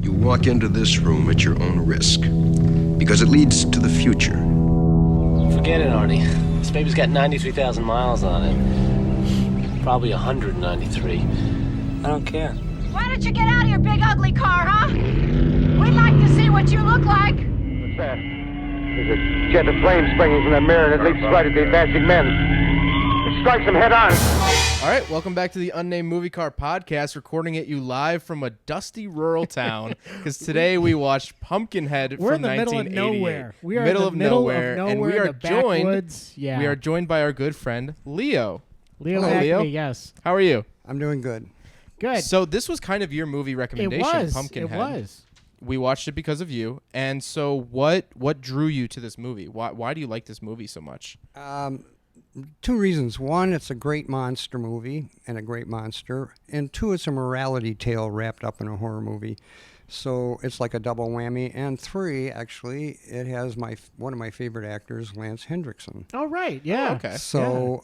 You walk into this room at your own risk, because it leads to the future. Forget it, Arnie. This baby's got 93,000 miles on it. Probably 193. I don't care. Why don't you get out of your big ugly car, huh? We'd like to see what you look like. What's that? There's a jet of flame springing from the mirror, and it leaps right at the advancing men. It strikes them head on. All right, welcome back to the Unnamed Movie Car Podcast, recording at you live from a dusty rural town, because today we watched Pumpkinhead We're from in the middle 1988. of nowhere. We are middle in of the middle nowhere, of nowhere, and we in are the joined. backwoods. Yeah. We are joined by our good friend Leo. Leo Hello, Acme, Leo. yes. How are you? I'm doing good. Good. So this was kind of your movie recommendation, it was. Pumpkinhead. It was. We watched it because of you, and so what drew you to this movie? Why do you like this movie so much? Two reasons. One, it's a great monster movie and a great monster. And two, it's a morality tale wrapped up in a horror movie. So it's like a double whammy. And three, actually, it has one of my favorite actors, Lance Hendrickson. Oh, right. Yeah. Oh, okay. So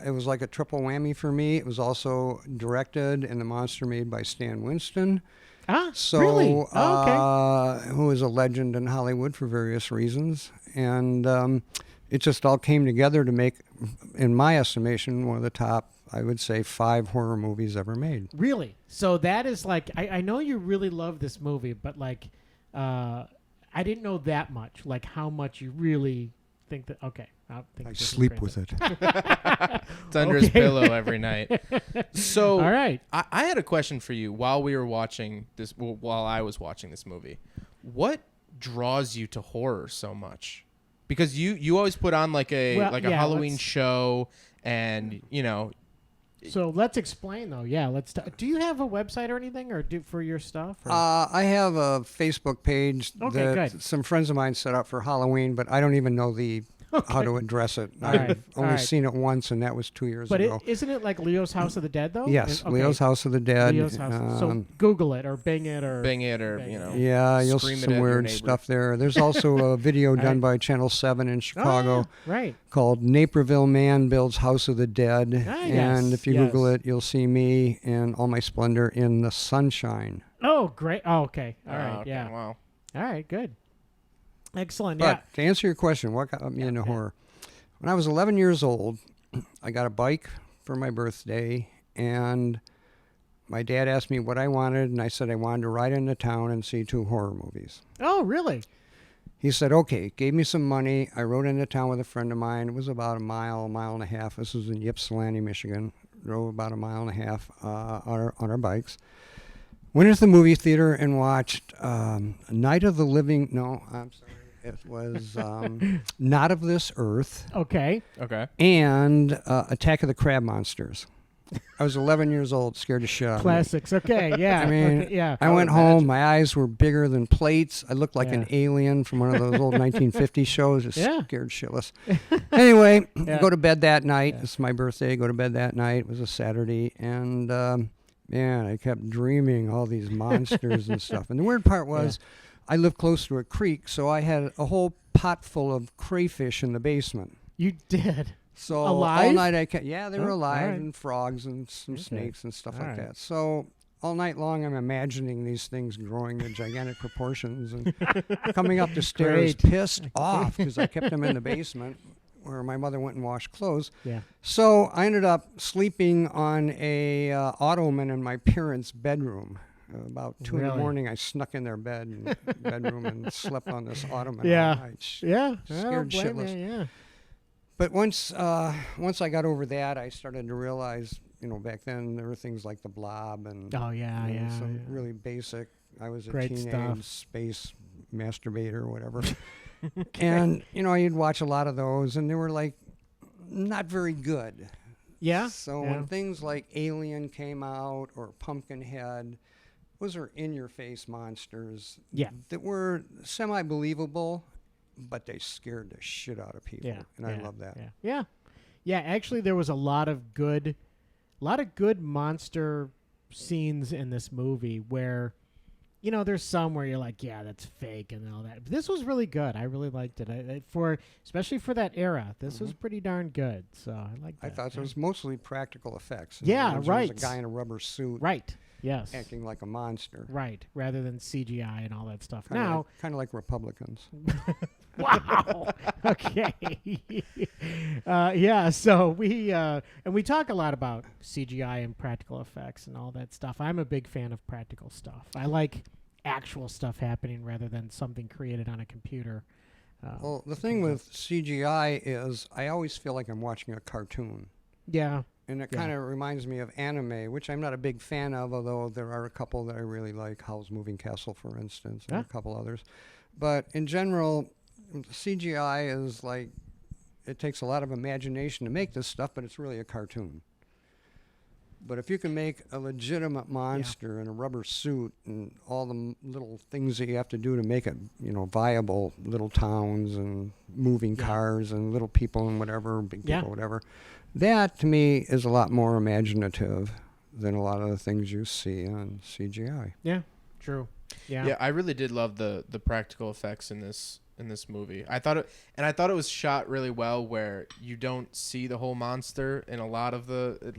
it was like a triple whammy for me. It was also directed and the monster made by Stan Winston. Ah, So, really? Oh, okay. Who is a legend in Hollywood for various reasons. And it just all came together to make, in my estimation, one of the top, I would say, 5 horror movies ever made. Really? So that is like, I know you really love this movie, but like, I didn't know that much, like how much you really think that, okay. I sleep with it. It's under his pillow every night. So All right. I had a question for you while we were watching this, while I was watching this movie. What draws you to horror so much? Because you always put on like a Halloween show, and you know. So let's explain though. Yeah, let's. Do you have a website or anything, or for your stuff? Or? I have a Facebook page Okay, that good. some friends of mine set up for Halloween, but I don't even know how to address it. All I've right, only all right. seen it once, and that was 2 years ago. But isn't it like Leo's House of the Dead though? Yes, Okay. Leo's House of the Dead. Leo's House. So Google it or Bing it or Bing it or you know. Yeah, you'll Scream see it at some your weird neighbor. stuff there. There's also a video done right. by Channel 7 in Oh, Chicago yeah. Right. called Naperville Man Builds House of the Dead. Ah, and yes, if you yes. Google it, you'll see me in all my splendor in the sunshine. Oh, great. Oh, okay. All right. Okay, Yeah. Wow. All right. Good. Excellent. But to answer your question, what got me into horror? When I was 11 years old, I got a bike for my birthday, and my dad asked me what I wanted, and I said I wanted to ride into town and see 2 horror movies. Oh, really? He said, okay, gave me some money. I rode into town with a friend of mine. It was about a mile and a half. This was in Ypsilanti, Michigan. Drove about a mile and a half on our bikes. Went into the movie theater and watched Night of the Living... No, I'm sorry. It was Not of This Earth Okay. Okay. and Attack of the Crab Monsters. I was 11 years old, scared to shit out of me. Classics. Okay. Yeah. I mean, okay, yeah. I went home. My eyes were bigger than plates. I looked like Yeah. an alien from one of those old 1950 shows. Just Yeah. scared shitless. Anyway, Yeah. go to bed that night. It's my birthday. Go to bed that night. It was a Saturday. And, man, I kept dreaming all these monsters and stuff. And the weird part was I lived close to a creek, so I had a whole pot full of crayfish in the basement. You did. So Alive? all night I kept, yeah, they were Oh, alive, all right. and frogs and some Okay. snakes and stuff All like right. that. So all night long I'm imagining these things growing to gigantic proportions and coming up the stairs Great. pissed off because I kept them in the basement where my mother went and washed clothes. Yeah. So I ended up sleeping on a ottoman in my parents' bedroom. About 2 in the Really? morning, I snuck in their bedroom and slept on this ottoman Yeah. all night. Yeah. Scared blame shitless. you, Yeah. But once I got over that, I started to realize, back then there were things like the Blob and Oh, yeah, you know, yeah, some yeah. really basic. I was a Great teenage stuff. space masturbator or whatever, and you'd watch a lot of those, and they were like not very good. Yeah. So yeah. when things like Alien came out or Pumpkinhead, those are in-your-face monsters. Yeah. That were semi-believable, but they scared the shit out of people. Yeah. And I love that. Yeah. Yeah. Yeah. Actually, there was a lot of good monster scenes in this movie where, there's some where you're like, yeah, that's fake and all that. But this was really good. I really liked it. Especially for that era, this was pretty darn good. So I like that. I thought it was mostly practical effects. Yeah, There was right. a guy in a rubber suit. Right. Yes. acting like a monster. Right, rather than CGI and all that stuff. Kind of like Republicans. Wow. Okay. Yeah. So we talk a lot about CGI and practical effects and all that stuff. I'm a big fan of practical stuff. I like actual stuff happening rather than something created on a computer. Well, the thing with CGI is I always feel like I'm watching a cartoon. Yeah. And it kind of reminds me of anime, which I'm not a big fan of, although there are a couple that I really like, Howl's Moving Castle, for instance, and a couple others. But in general, CGI is like, it takes a lot of imagination to make this stuff, but it's really a cartoon. But if you can make a legitimate monster in a rubber suit and all the little things that you have to do to make it, viable, little towns and moving cars and little people and whatever, big people, whatever, that to me is a lot more imaginative than a lot of the things you see on CGI. Yeah, true. Yeah, I really did love the practical effects in this movie. I thought it was shot really well, where you don't see the whole monster in a lot of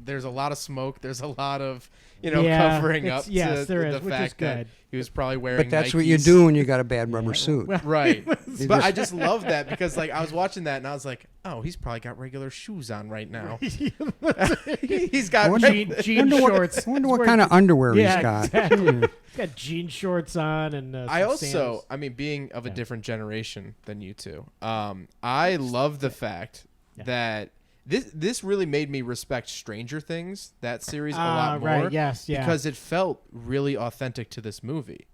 there's a lot of smoke, there's a lot of covering up the fact that he was probably wearing But that's Nikes. what you do when you got a bad rubber suit. Right. But I just love that because I was watching that and I was like, oh, he's probably got regular shoes on right now. He's got jean shorts. I wonder what kind of underwear he's got. Exactly. He's got jean shorts on and sandals. Being of a different generation than you two, I love the fact that this really made me respect Stranger Things, that series, a lot more. Right, yes, yeah. Because it felt really authentic to this movie.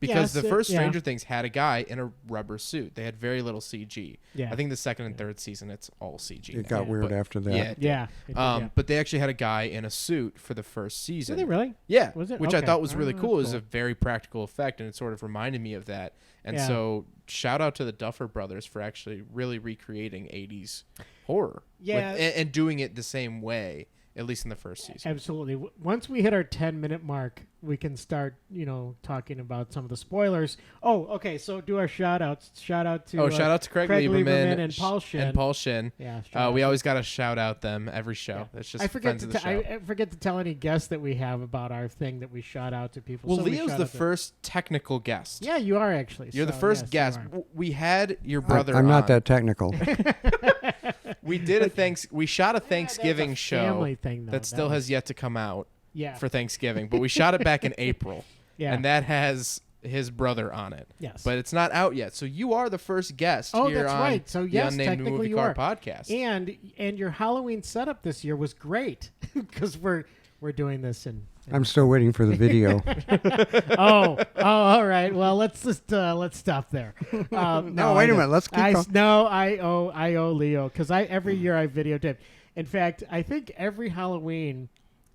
Because the first Stranger Things had a guy in a rubber suit. They had very little CG. Yeah. I think the second and third season, it's all CG. It got weird after that. Yeah. But they actually had a guy in a suit for the first season. Did they really? Yeah. Was it? Which Okay. I thought was really cool. Cool. It was a very practical effect, and it sort of reminded me of that. And so shout out to the Duffer Brothers for actually really recreating 80s horror. Yeah. And doing it the same way, at least in the first season. Absolutely. Once we hit our 10-minute mark, we can start, talking about some of the spoilers. Oh, okay. So do our shout-outs. Shout out to Craig Lieberman and Paul Shin. Yeah. We always got to shout out them every show. Yeah. That's just I forget to tell any guests that we have about our thing that we shout out to people. Well, so Leo's the first technical guest. Yeah, you are actually. You're the first guest. We had your brother I'm on. not that technical. We did we shot a Thanksgiving show thing, that still has yet to come out for Thanksgiving, but we shot it back in April. Yeah. And that has his brother on it. Yes. But it's not out yet. So you are the first guest here that's on right. So yes, the Unnamed technically Movie you Car are. podcast. And your Halloween setup this year was great because we're doing this in I'm still waiting for the video. all right. Well, let's stop there. No, wait a minute. Let's keep going. I owe Leo because every year I videotape. In fact, I think every Halloween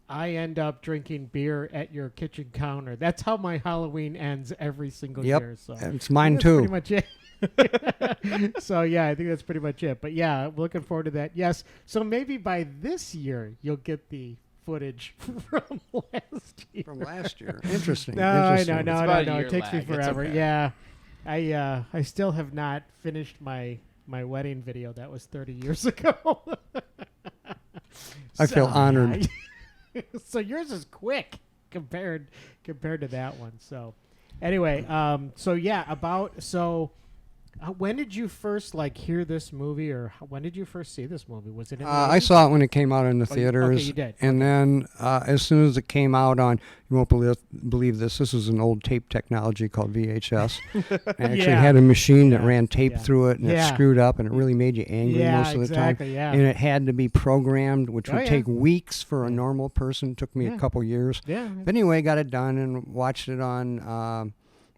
I end up drinking beer at your kitchen counter. That's how my Halloween ends every single year. So it's mine too. Pretty much it. So yeah, I think that's pretty much it. But yeah, I'm looking forward to that. Yes. So maybe by this year you'll get the footage from last year. From last year. Interesting. No, I know. No. It takes me forever. Okay. Yeah. I still have not finished my wedding video. That was 30 years ago. I feel honored. So yours is quick compared to that one. So anyway, when did you first hear this movie, or when did you first see this movie? Was it in the I saw it when it came out in the theaters. Okay, you did. And then as soon as it came out on, you won't believe this is an old tape technology called VHS. I actually had a machine that ran tape through it, and it screwed up, and it really made you angry most of the time. Yeah. And it had to be programmed, which would take weeks for a normal person. It took me a couple years. Yeah. But anyway, got it done and watched it on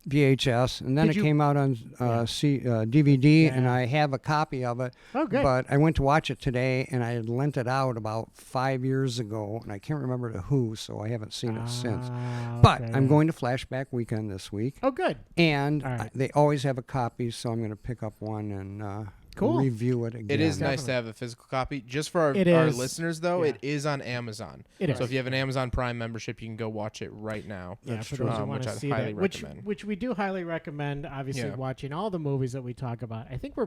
VHS, and then it came out on DVD, and I have a copy of it. Oh, good. But I went to watch it today, and I had lent it out about 5 years ago, and I can't remember to who, so I haven't seen it since. But I'm going to Flashback Weekend this week. Oh, good. And they always have a copy, so I'm going to pick up one and Cool. review it again. It is nice Definitely. to have a physical copy. Just for our is. listeners, though, Yeah. it is on Amazon. It is. So if you have an Amazon Prime membership, you can go watch it right now. Yeah, for those who want which to I'd see highly that, recommend. which we do highly recommend. Obviously, Yeah. watching all the movies that we talk about. I think we're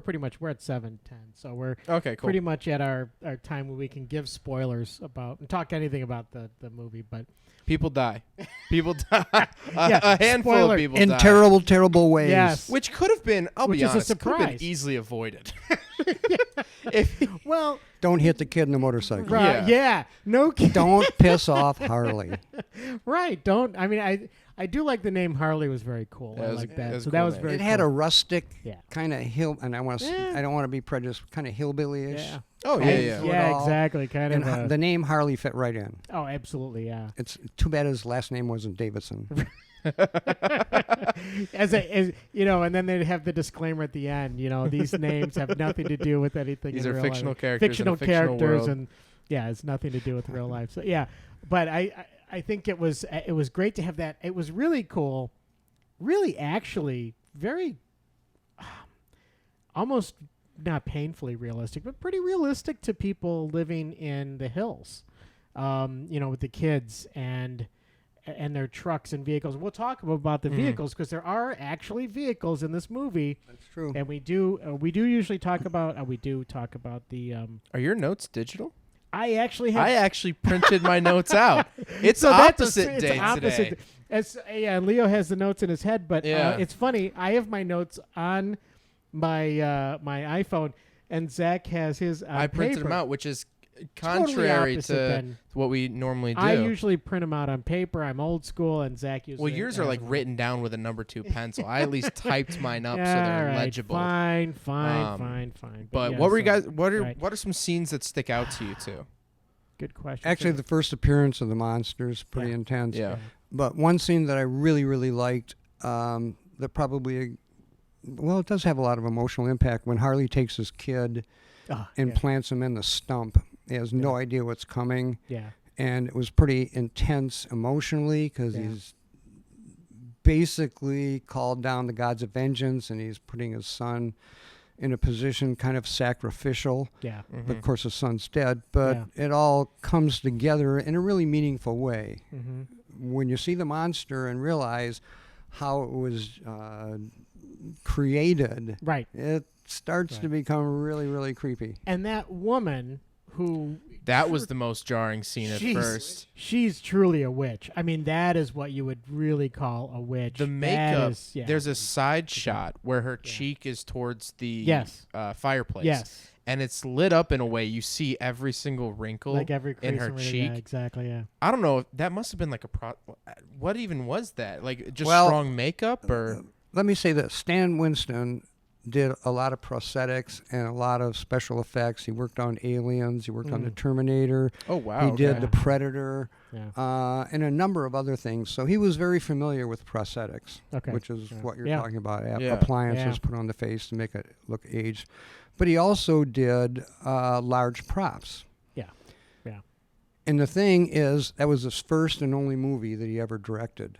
at 7:10, so we're Okay, cool. pretty much at our time where we can give spoilers about and talk anything about the movie. But People die. People die. Yeah, a handful spoiler. of people in die. terrible, terrible ways. Yes. Which could have been, I'll Which be is a honest, could have been surprise. easily avoided. well, Don't hit the kid in the motorcycle. right, yeah, no, Don't piss off Harley. right, don't. I mean, I do like the name Harley was very cool. Yeah, I it was like a- that. it was So a that cool was name. very. It had a cool. rustic Yeah. kind of hill, and I want to. Yeah. I don't want to be prejudiced. Kind of hillbilly-ish. Yeah. Oh, yeah, yeah. Yeah, all. exactly. Kind And of. the name Harley fit right in. Oh, absolutely. Yeah. It's too bad his last name wasn't Davidson. as you know, and then they'd have the disclaimer at the end. You know, these names have nothing to do with anything. These in are real fictional life. characters in a Fictional fictional characters, world. and yeah, it's nothing to do with real life. So yeah, but I think it was great to have that. It was really cool, really actually very almost not painfully realistic, but pretty realistic to people living in the hills. You know, with the kids and their trucks and vehicles. We'll talk about the vehicles because there are actually vehicles in this movie. That's true. And we do usually talk about the. Are your notes digital? I actually have. I actually printed my notes out. It's so that's opposite day today. Yeah, Leo has the notes in his head, but Yeah. it's funny. I have my notes on my my iPhone, and Zach has his on I printed paper. them out, which is Totally contrary opposite to then. what we normally do. I usually print them out on paper. I'm old school, and Zach usually. Well, yours are like written down with a number 2 pencil. I at least typed mine up so Yeah, they're right. legible. Fine. But yeah, what were you so- guys? What are right. what are some scenes that stick out to you too? Good question. Actually, the first appearance of the monsters pretty Yeah. intense. Yeah. But one scene that I really, really liked, that probably, well, it does have a lot of emotional impact when Harley takes his kid and plants him in the stump. He has no idea what's coming. Yeah. And it was pretty intense emotionally because Yeah. he's basically called down the gods of vengeance, and he's putting his son in a position kind of sacrificial. Yeah. But of course, his son's dead. But it all comes together in a really meaningful way. Mm-hmm. When you see the monster and realize how it was created, Right. it starts to become really, really creepy. And that woman who That was the most jarring scene at first. She's truly a witch. I mean, that is what you would really call a witch. The That makeup. is- yeah. There's a side shot where her cheek is towards the Yes. Fireplace. Yes. And it's lit up in a way you see every single wrinkle like every in crease her and everything. cheek. Yeah, exactly. Yeah. I don't know. That must have been like what even was that? Like just Well, strong makeup or? Let me say this. Stan Winston did a lot of prosthetics and a lot of special effects. He worked on Aliens. He worked on the Terminator. Oh wow. He did okay. the Predator, Yeah. and a number of other things. So he was very familiar with prosthetics, Okay. which is what you're Yeah. talking about. Yeah. Appliances Yeah. put on the face to make it look aged. But he also did large props. Yeah. Yeah. And the thing is, that was his first and only movie that he ever directed.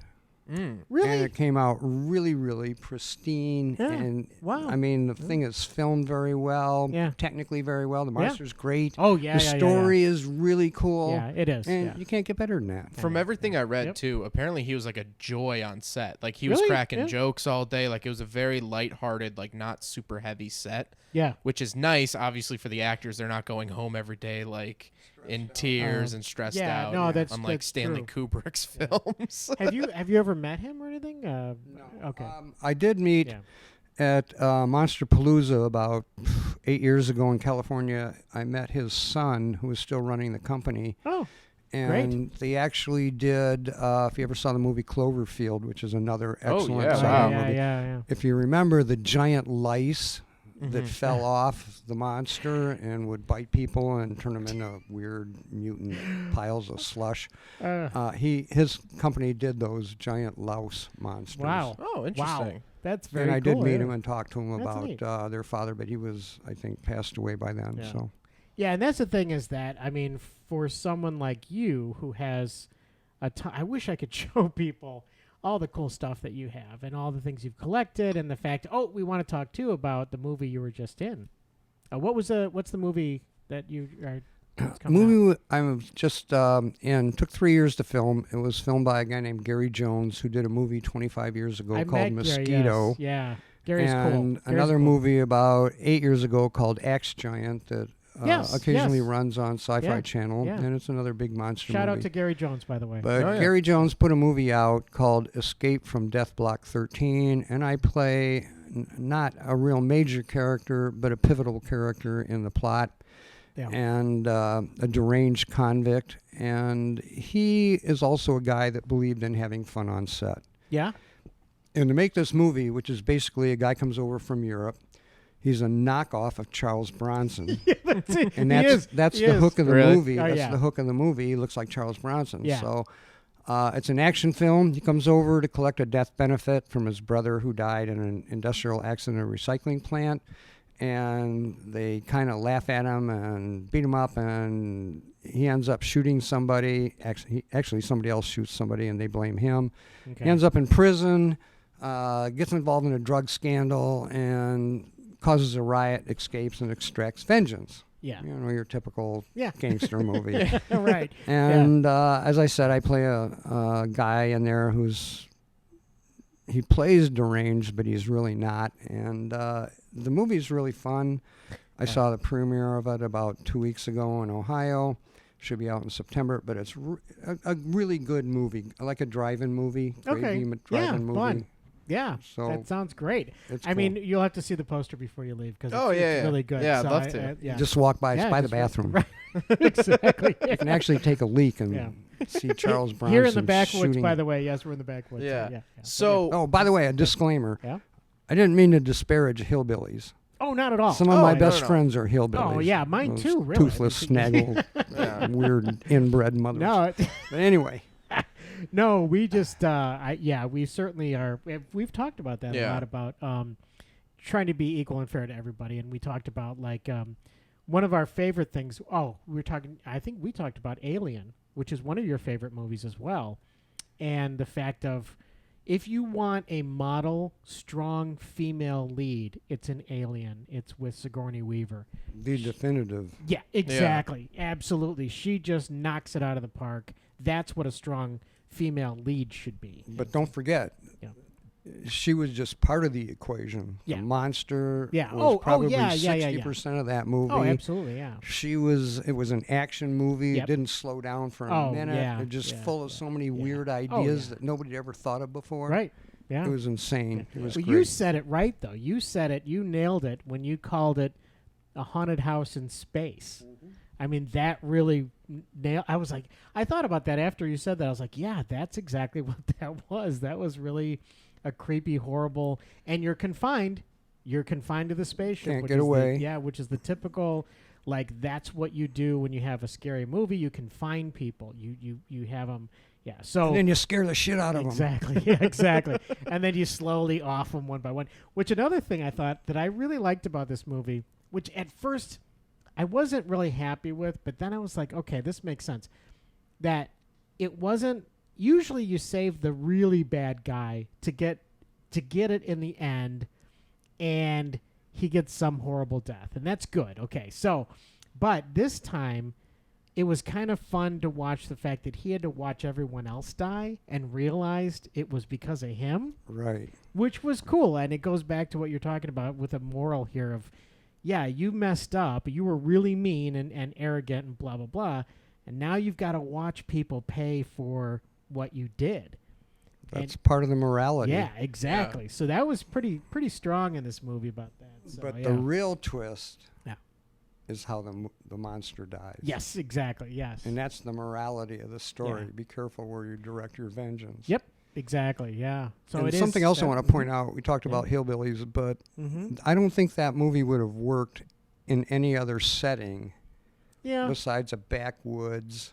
Really? And it came out really, really pristine. Yeah. And Wow. I mean, the thing is filmed very well, Yeah. technically very well. The monster's great. Oh yeah. The yeah, yeah, story is really cool. Yeah. It is. And Yeah. you can't get better than that. From everything I read Yep. too, apparently he was like a joy on set. Like he was Really? cracking Yeah. jokes all day. Like it was a very lighthearted, like not super heavy set. Yeah. Which is nice, obviously, for the actors. They're not going home every day like in tears and stressed yeah, out. no, that's- unlike that's Stanley true. Kubrick's films. Have you ever met him or anything? No. Okay. I did meet Yeah. at Monsterpalooza about 8 years ago in California. I met his son, who was still running the company. Oh. And they actually did, if you ever saw the movie Cloverfield, which is another excellent yeah, zombie wow. Yeah. movie. Yeah. If you remember the giant lice that fell off the monster and would bite people and turn them into weird mutant piles of slush, his company did those giant louse monsters. Wow. Oh, interesting. Wow. That's very And I did cool, meet yeah. him and talk to him That's about neat. their father, but he was, I think, passed away by then. Yeah. So Yeah, and that's the thing is that, I mean, for someone like you who has I wish I could show people all the cool stuff that you have and all the things you've collected and the fact, we want to talk too about the movie you were just in. What's the movie that you are? Movie I'm just in took 3 years to film. It was filmed by a guy named Gary Jones who did a movie 25 years ago called Mosquito. Gary, yes. Yeah, Gary's cool. And another movie about 8 years ago called Axe Giant that occasionally yes. runs on Sci-Fi Channel, yeah. and it's another big monster Shout movie. out to Gary Jones, by the way. But Gary Jones put a movie out called Escape from Death Block 13, and I play not a real major character, but a pivotal character in the plot. Yeah. And a deranged convict, and he is also a guy that believed in having fun on set. Yeah. And to make this movie, which is basically a guy comes over from Europe, he's a knockoff of Charles Bronson. Yeah, that's it. And that's the hook of the movie. That's the hook of the movie. He looks like Charles Bronson. Yeah. So it's an action film. He comes over to collect a death benefit from his brother who died in an industrial accident at a recycling plant. And they kind of laugh at him and beat him up, and he ends up shooting somebody. Actually, somebody else shoots somebody, and they blame him. Okay. He ends up in prison, gets involved in a drug scandal, and causes a riot, escapes, and extracts vengeance. Yeah. You know, your typical gangster movie. Yeah, right. And as I said, I play a guy in there he plays deranged, but he's really not. And the movie's really fun. I saw the premiere of it about 2 weeks ago in Ohio. Should be out in September, but it's a really good movie, like a drive-in movie. Okay. Drive-in movie. Fun. Yeah, so that sounds great. It's I cool. mean, you'll have to see the poster before you leave because it's really good. Yeah, so I'd love to. Just walk by. It's by the bathroom. Right. Exactly. You can actually take a leak and see Charles Bronson Here in the backwoods, shooting. by the way. Yes, we're in the backwoods. Yeah. So, oh, by the way, a disclaimer. Yeah. I didn't mean to disparage hillbillies. Oh, not at all. Some of my best friends are hillbillies. Oh, yeah, mine Those too, really. Toothless, snaggle, weird inbred mothers. No. But anyway. No, we just, we certainly are. We've talked about that a lot, about trying to be equal and fair to everybody. And we talked about, like, one of our favorite things. I think we talked about Alien, which is one of your favorite movies as well. And the fact of, if you want a model, strong female lead, it's an Alien. It's with Sigourney Weaver. The definitive. Yeah, exactly. Yeah. Absolutely. She just knocks it out of the park. That's what a strong female lead should be. But don't forget, she was just part of the equation. Yeah. The monster was probably 60% of that movie. Oh, absolutely, yeah. It was an action movie. Yep. It didn't slow down for a minute. Yeah, It just full of so many weird ideas that nobody ever thought of before. Right. Yeah. It was insane. It was great. You said it right, though. You said it. You nailed it when you called it a haunted house in space. Mm-hmm. I mean, that really nailed. I thought about that after you said that. I was like, yeah, that's exactly what that was. That was really a creepy, horrible, and you're confined. You're confined to the spaceship. Can't get away. Which is the typical, like, that's what you do when you have a scary movie. You confine people. You have them. Yeah. So and then you scare the shit out of them. Exactly. Yeah. Exactly. And then you slowly off them one by one. Which another thing I thought that I really liked about this movie, which at first I wasn't really happy with, but then I was like, okay, this makes sense. That it wasn't. Usually you save the really bad guy to get it in the end, and he gets some horrible death, and that's good. Okay, so, but this time it was kind of fun to watch the fact that he had to watch everyone else die and realized it was because of him. Right. Which was cool, and it goes back to what you're talking about with a moral here of, yeah, you messed up, you were really mean and arrogant and blah, blah, blah, and now you've got to watch people pay for what you did. That's part of the morality. Yeah, exactly. Yeah. So that was pretty strong in this movie about that. So, but the real twist is how the monster dies. Yes, exactly. Yes. And that's the morality of the story. Yeah. Be careful where you direct your vengeance. Yep. Exactly. Yeah. So and it something else I want to point out. We talked about hillbillies, but I don't think that movie would have worked in any other setting. Yeah. Besides a backwoods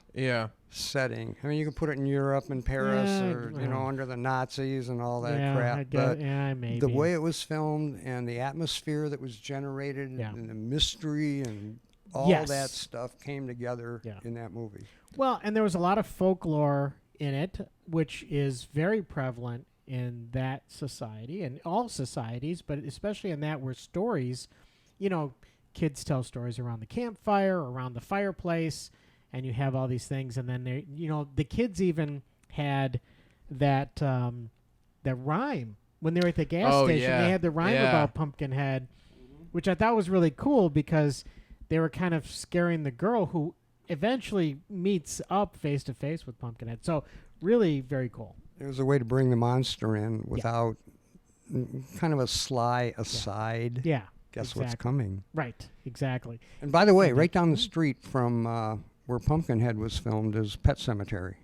setting. I mean, you could put it in Europe and Paris or, under the Nazis and all that crap. But maybe. The way it was filmed and the atmosphere that was generated and the mystery and all that stuff came together in that movie. Well, and there was a lot of folklore in it, which is very prevalent in that society and all societies, but especially in that where stories, kids tell stories around the campfire, around the fireplace, and you have all these things. And then the kids even had that rhyme when they were at the gas station. Yeah. They had the rhyme about Pumpkinhead, which I thought was really cool because they were kind of scaring the girl who eventually meets up face to face with Pumpkinhead. So really very cool. It was a way to bring the monster in without kind of a sly aside. Yeah. Guess what's coming. Right, exactly. And by the way, right down the street from where Pumpkinhead was filmed is Pet Cemetery.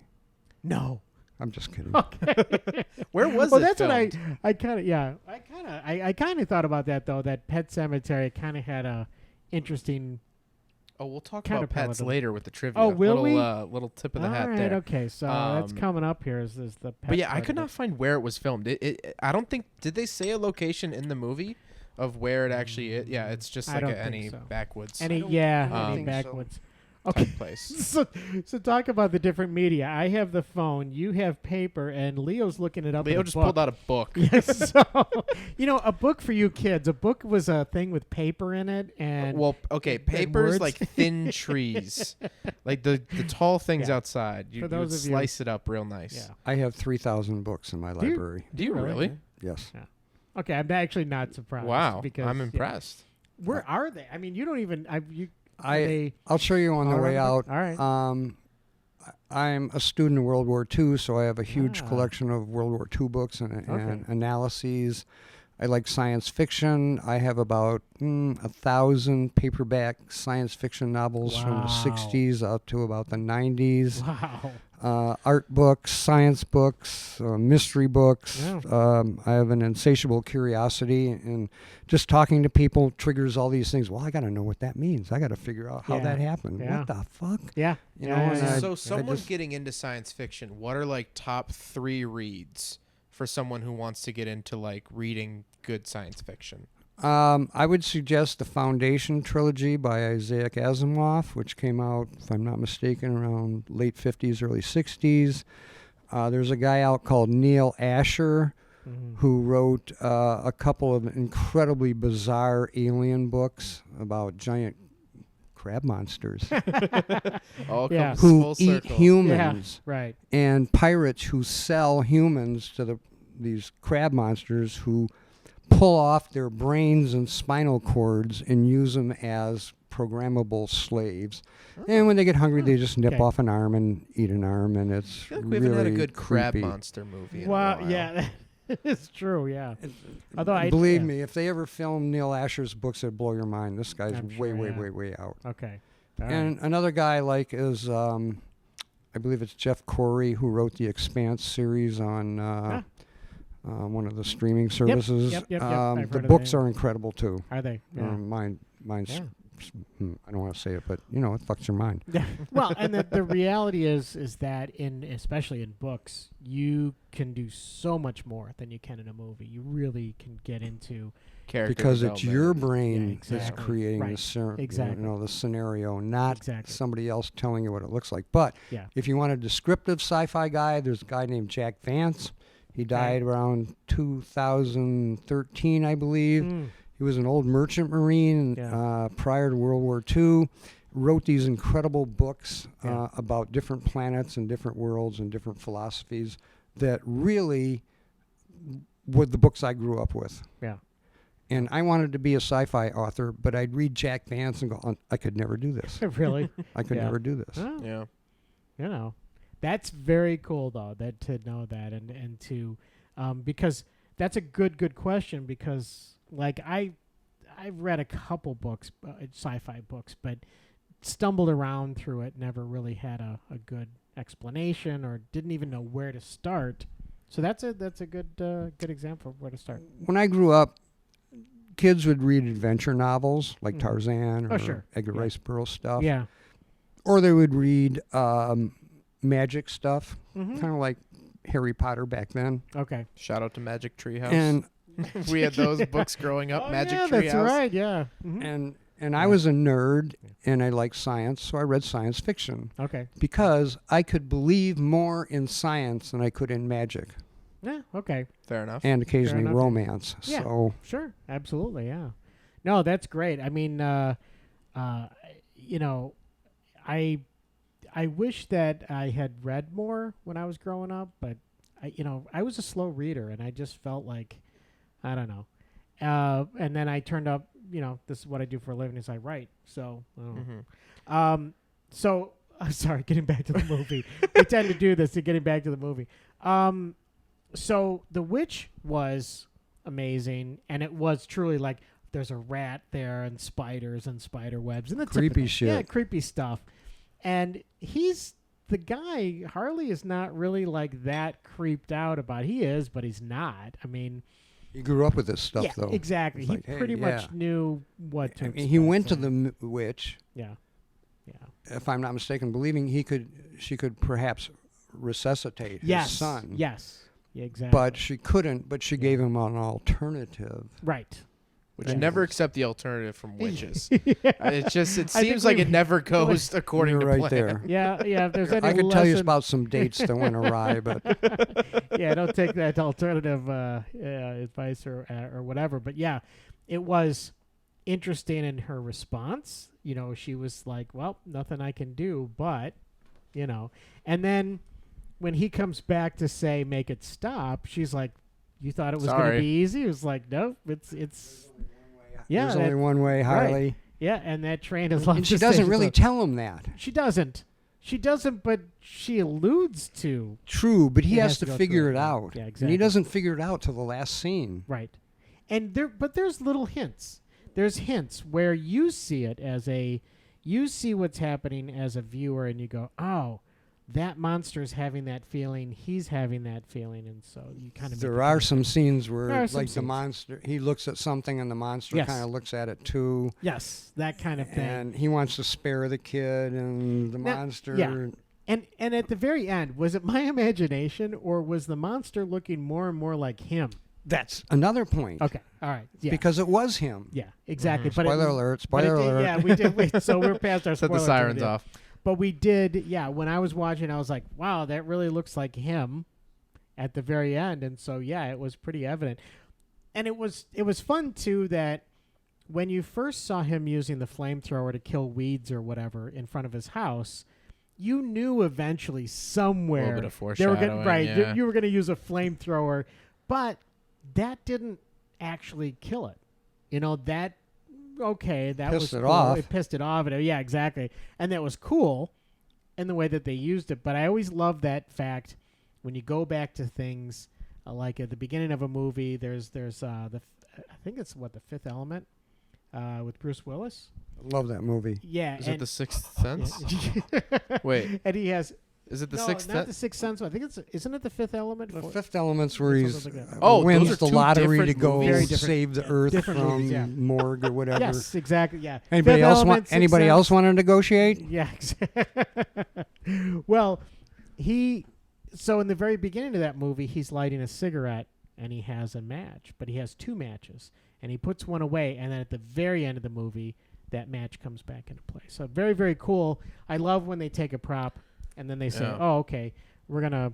No. I'm just kidding. Okay. Where was well, it that's filmed? what I kind of thought about that though. That Pet Cemetery kind of had a interesting. Oh, we'll talk kind about of pets palatable. later with the trivia. Oh, will we? Little tip of the hat All right, there. okay. So that's coming up here. Is the pet But yeah, I part could of it. not find where it was filmed. I don't think, did they say a location in the movie of where it actually is? Yeah, it's just I like don't think any so. backwoods Any don't any think so. backwoods. Okay. type place. So talk about the different media. I have the phone. You have paper, and Leo's looking it up. Leo in a just book. pulled out a book. Yes. So, a book for you kids. A book was a thing with paper in it, and Well, okay, and paper's words. like thin trees, like the tall things Yeah. outside. You For would those of you- slice it up real nice. yeah. I have 3,000 books in my library. Do you really? Yes. Okay, I'm actually not surprised. Wow, because I'm impressed. Where are they? I mean, you don't even. I'll show you on the way out. All right. I'm a student of World War II, so I have a huge Ah. collection of World War II books and Okay. analyses. I like science fiction. I have about 1,000 paperback science fiction novels from Wow. the 60s up to about the 90s. Wow. Art books, science books, mystery books. Yeah. I have an insatiable curiosity, and just talking to people triggers all these things. Well, I got to know what that means. I got to figure out how Yeah. that happened. Yeah. What the fuck? Yeah. You Yeah, know, yeah, and yeah. So I someone just- getting into science fiction, what are like top 3 reads for someone who wants to get into like reading good science fiction? I would suggest the Foundation Trilogy by Isaac Asimov, which came out, if I'm not mistaken, around late 50s, early 60s. There's a guy out called Neil Asher who wrote a couple of incredibly bizarre alien books about giant crab monsters All Yeah. comes who full eat circle. humans Right. and pirates who sell humans to these crab monsters who pull off their brains and spinal cords and use them as programmable slaves. And when they get hungry, they just nip Okay. off an arm and eat an arm, and it's I feel like we really haven't had a good crab creepy. monster movie in a Wow. while. Yeah. It's true. Yeah. Although Believe me, if they ever film Neil Asher's books, it'd blow your mind. This guy's I'm way, sure, way, yeah. way, way out. Okay. All right. And another guy I like is, I believe it's Jeff Corey, who wrote the Expanse series on one of the streaming services. yep, I've heard The of books that. are incredible too. Are they? Yeah. Mine's. Yeah. I don't want to say it, but it fucks your mind. Yeah. Well, and the reality is that especially in books, you can do so much more than you can in a movie. You really can get into Character Because it's development. your brain Yeah, exactly. that's creating Right. Exactly. the scenario, not Exactly. somebody else telling you what it looks like. But Yeah. if you want a descriptive sci-fi guy, there's a guy named Jack Vance. He died around 2013, I believe. Mm. He was an old merchant marine Yeah. prior to World War II. Wrote these incredible books Yeah. about different planets and different worlds and different philosophies that really were the books I grew up with. Yeah. And I wanted to be a sci-fi author, but I'd read Jack Vance and go, I could never do this. Really? I could Yeah. never do this. Well, Yeah. that's very cool though. That to know that and to because that's a good question because like I've read a couple books, sci-fi books, but stumbled around through it. Never really had a good explanation or didn't even know where to start. So that's a good example of where to start. When I grew up, kids would read adventure novels like Tarzan or sure. Edgar Yeah. Rice Burroughs stuff. Yeah. Or they would read magic stuff, Mm-hmm. kind of like Harry Potter back then. Okay. Shout out to Magic Treehouse. And We had those books growing up. Magic yeah, Treehouse. that's right. Yeah. Mhm. and I was a nerd and I liked science, so I read science fiction Okay. because I could believe more in science than I could in magic Yeah. Okay. Fair enough. and occasionally enough. romance. Yeah. So Sure. Absolutely. Yeah. No, that's great. I mean, you know, I wish that I had read more when I was growing up, but I was a slow reader, and I just felt like, I don't know. And then I turned up, this is what I do for a living is I write. So, I don't know. So, I'm sorry, getting back to the movie. We tend to do this, getting back to the movie. So The Witch was amazing, and it was truly like there's a rat there and spiders and spider webs and the Creepy typical, shit. yeah, creepy stuff. And he's the guy. Harley is not really like that creeped out about. He is, but he's not. I mean, He grew up with this stuff, yeah, though. exactly. It's He like, hey, pretty yeah. much knew what to. I mean, expect, he went to so- the witch. Yeah. If I'm not mistaken, believing she could perhaps resuscitate Yes. his son. Yes. Yeah, exactly. But she couldn't. But she gave him an alternative. right. Which Yeah. I never accept the alternative from witches. Yeah. It think seems like we- it never goes according You're to right plan. there. Yeah. If there's any I could tell you lesson- about some dates that went awry, but yeah, don't take that alternative advice or whatever. But yeah, it was interesting in her response. She was like, "Well, nothing I can do," but and then when he comes back to say, "Make it stop," she's like, "You thought it was going Sorry. to be easy?" It was like, "No, it's yeah, there's only one way, Harley. yeah." And that train is. And she doesn't really tell him that. She doesn't. She doesn't, but she alludes to. True, but he It has has to to go figure through it it. out. Yeah, And exactly. he doesn't figure it out till the last scene. Right. And there's little hints. There's hints where you see it you see what's happening as a viewer and you go, "Oh, that monster's having that feeling, he's having that feeling," and so you kind of There are some scenes There where, are some like the scenes. monster, he looks at something and the monster Yes. kind of looks at it too. Yes, that kind of thing. And he wants to spare the kid, and the Now- monster. yeah. And at the very end, was it my imagination or was the monster looking more and more like him? That's another point. Okay. All right. Yeah. Because it was him. yeah, exactly. But Spoiler alert, spoiler alert. Yeah, we did. So we're past our Set spoiler. the sirens yeah. off. But we did, yeah, when I was watching, I was like, wow, that really looks like him at the very end. And so, yeah, it was pretty evident. And it was fun, too, that when you first saw him using the flamethrower to kill weeds or whatever in front of his house, you knew eventually somewhere bit of they were gonna, foreshadowing, right, yeah. you were going to use a flamethrower. But that didn't actually kill it. That Pissed was it cool. off. It pissed it off. Yeah, exactly. And that was cool in the way that they used it. But I always love that fact when you go back to things like at the beginning of a movie. There's I think it's The Fifth Element with Bruce Willis. Love that movie. Yeah, Is it The Sixth Sense? yeah. Wait, And he has is it The no, Sixth not Sense? the Sixth Sense. I think isn't it The Fifth Element? The For- Fifth Element's where Something he's like that. Oh, those wins are the two lottery to different go movies. Very different, save the yeah, Earth different from movies, yeah. morgue or whatever. Yes, exactly. Yeah. Anybody Fifth else Element, want? Sixth Anybody Sense. else want to negotiate? Yeah. Well, so in the very beginning of that movie, he's lighting a cigarette and he has a match, but he has two matches and he puts one away. And then at the very end of the movie, that match comes back into play. So very, very cool. I love when they take a prop and then they say, Yeah. "Oh, okay, we're gonna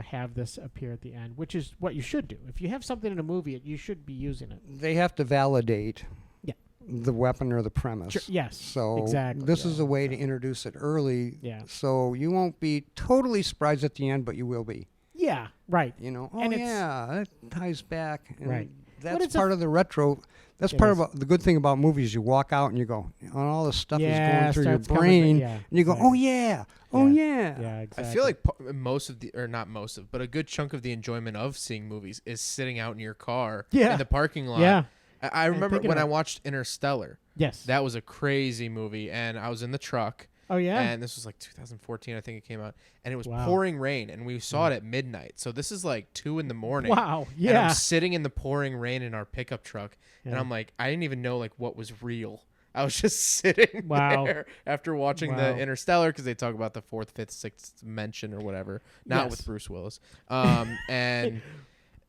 have this appear at the end," which is what you should do. If you have something in a movie, you should be using it. They have to validate Yeah. the weapon or the premise. Sure, yes, So exactly, this yeah, is a way to introduce it early. Yeah. So you won't be totally surprised at the end, but you will be. Yeah, right. Oh And it's- yeah, that ties back. And Right. But That's it's a- part of the retro. That's It part is. of the good thing about movies. You walk out and you go, and all this stuff Yeah, is going through your starts coming brain, through- yeah, and you go, exactly. oh yeah, oh yeah. Yeah, exactly. I feel like most of the, or not most of, but a good chunk of the enjoyment of seeing movies is sitting out in your car Yeah. in the parking lot. Yeah. I remember thinking when I about- watched Interstellar. Yes. That was a crazy movie, and I was in the truck. Oh yeah. And this was like 2014, I think it came out, and it was Wow. pouring rain, and we saw it at midnight. So this is like 2 a.m. Wow. And Yeah. I'm sitting in the pouring rain in our pickup truck, and Yeah. I'm like, I didn't even know like what was real. I was just sitting Wow. there after watching Wow. the Interstellar because they talk about the fourth, fifth, sixth dimension or whatever. Not Yes. with Bruce Willis. And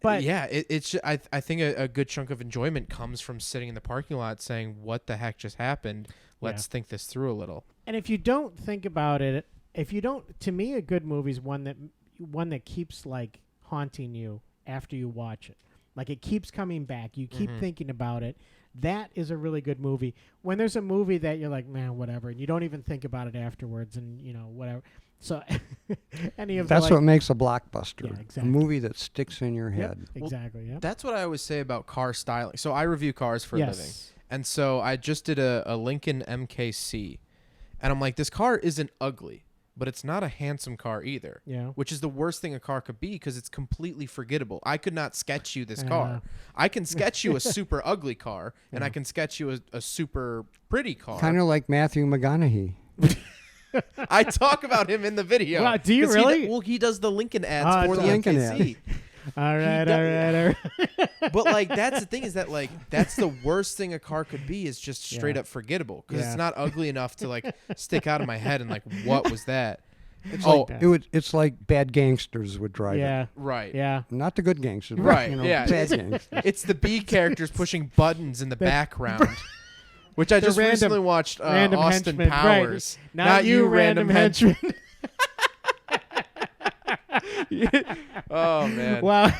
But- yeah, it's I think a good chunk of enjoyment comes from sitting in the parking lot saying, "What the heck just happened? Let's think this through a little." And if you don't think about it, to me, a good movie is one that keeps like haunting you after you watch it. Like it keeps coming back. You keep thinking about it. That is a really good movie. When there's a movie that you're like, man, whatever, and you don't even think about it afterwards, and whatever. So any of that's what makes a blockbuster. Yeah, exactly. A movie that sticks in your head. Yep, exactly. Yeah. That's what I always say about car styling. So I review cars for a Yes. living. And so I just did a Lincoln MKC. And I'm like, this car isn't ugly, but it's not a handsome car either. Yeah. Which is the worst thing a car could be because it's completely forgettable. I could not sketch you this car. I can sketch you a super ugly car, and I can sketch you a super pretty car. Kind of like Matthew McConaughey. I talk about him in the video. Wow, do you really? He does the Lincoln ads for the Lincoln MKC. All right. But like that's the thing is that like that's the worst thing a car could be is just straight up forgettable because it's not ugly enough to like stick out of my head and like what was that? It's like bad gangsters would drive it. Right. Yeah. Not the good gangsters. Right. But, Yeah. bad gangsters. It's the B characters pushing buttons in the background. Which I just recently watched Austin henchman. Powers. Right. Not you, random henchman. Oh man! Wow.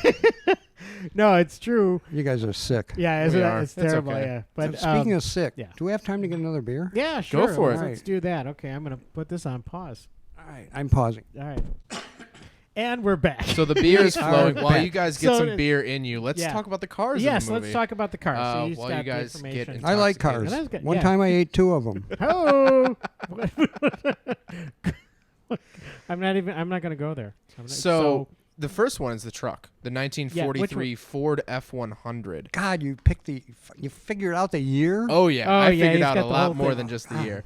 No, it's true. You guys are sick. Yeah, it's terrible. okay. Yeah, but Speaking of sick, yeah. do we have time to get another beer? Yeah, sure. Go for it. Let's do that. Okay, I'm gonna put this on pause. All right, I'm pausing. All right. And we're back. So the beer is flowing. Alright, While back. you guys get So some it- bear in you, let's Yeah. talk about the cars. Yes, in the movie. let's talk about the cars. So you while got you the guys information. get I like intoxicated. cars. That's good, One yeah. time I ate 2 of them. Oh. I'm not going to go there. So the first one is the truck, the 1943 Ford F100. God, you figured out the year? Oh yeah, Oh, I yeah, figured he's out a got the lot whole more thing. than just the year.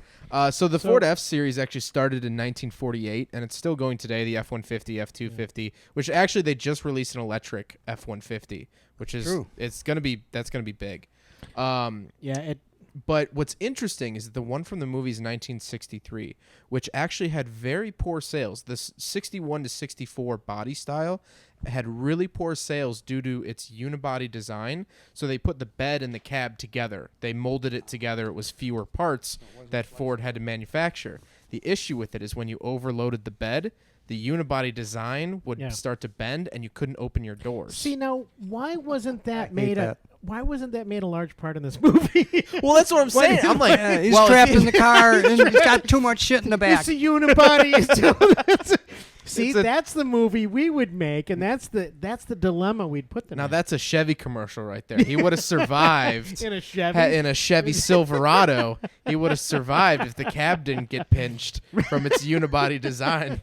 So the Ford F series actually started in 1948, and it's still going today. The F-150, F-250, which actually they just released an electric F-150, which is True. that's gonna be big. But what's interesting is that the one from the movie is 1963, which actually had very poor sales. This 61 to 64 body style had really poor sales due to its unibody design. So they put the bed and the cab together. They molded it together. It was fewer parts that Ford had to manufacture. The issue with it is when you overloaded the bed, the unibody design would start to bend, and you couldn't open your doors. See, now, why wasn't that hate that. Why wasn't that made a large part in this movie? Well, that's what I'm saying. I'm like, He's well, trapped in the car and he's got too much shit in the back. It's a unibody. See, It's a- that's the movie we would make, and that's the dilemma we'd put them Now in. that's a Chevy commercial right there. He would have survived in a Chevy. in a Chevy Silverado. He would have survived if the cab didn't get pinched from its unibody design.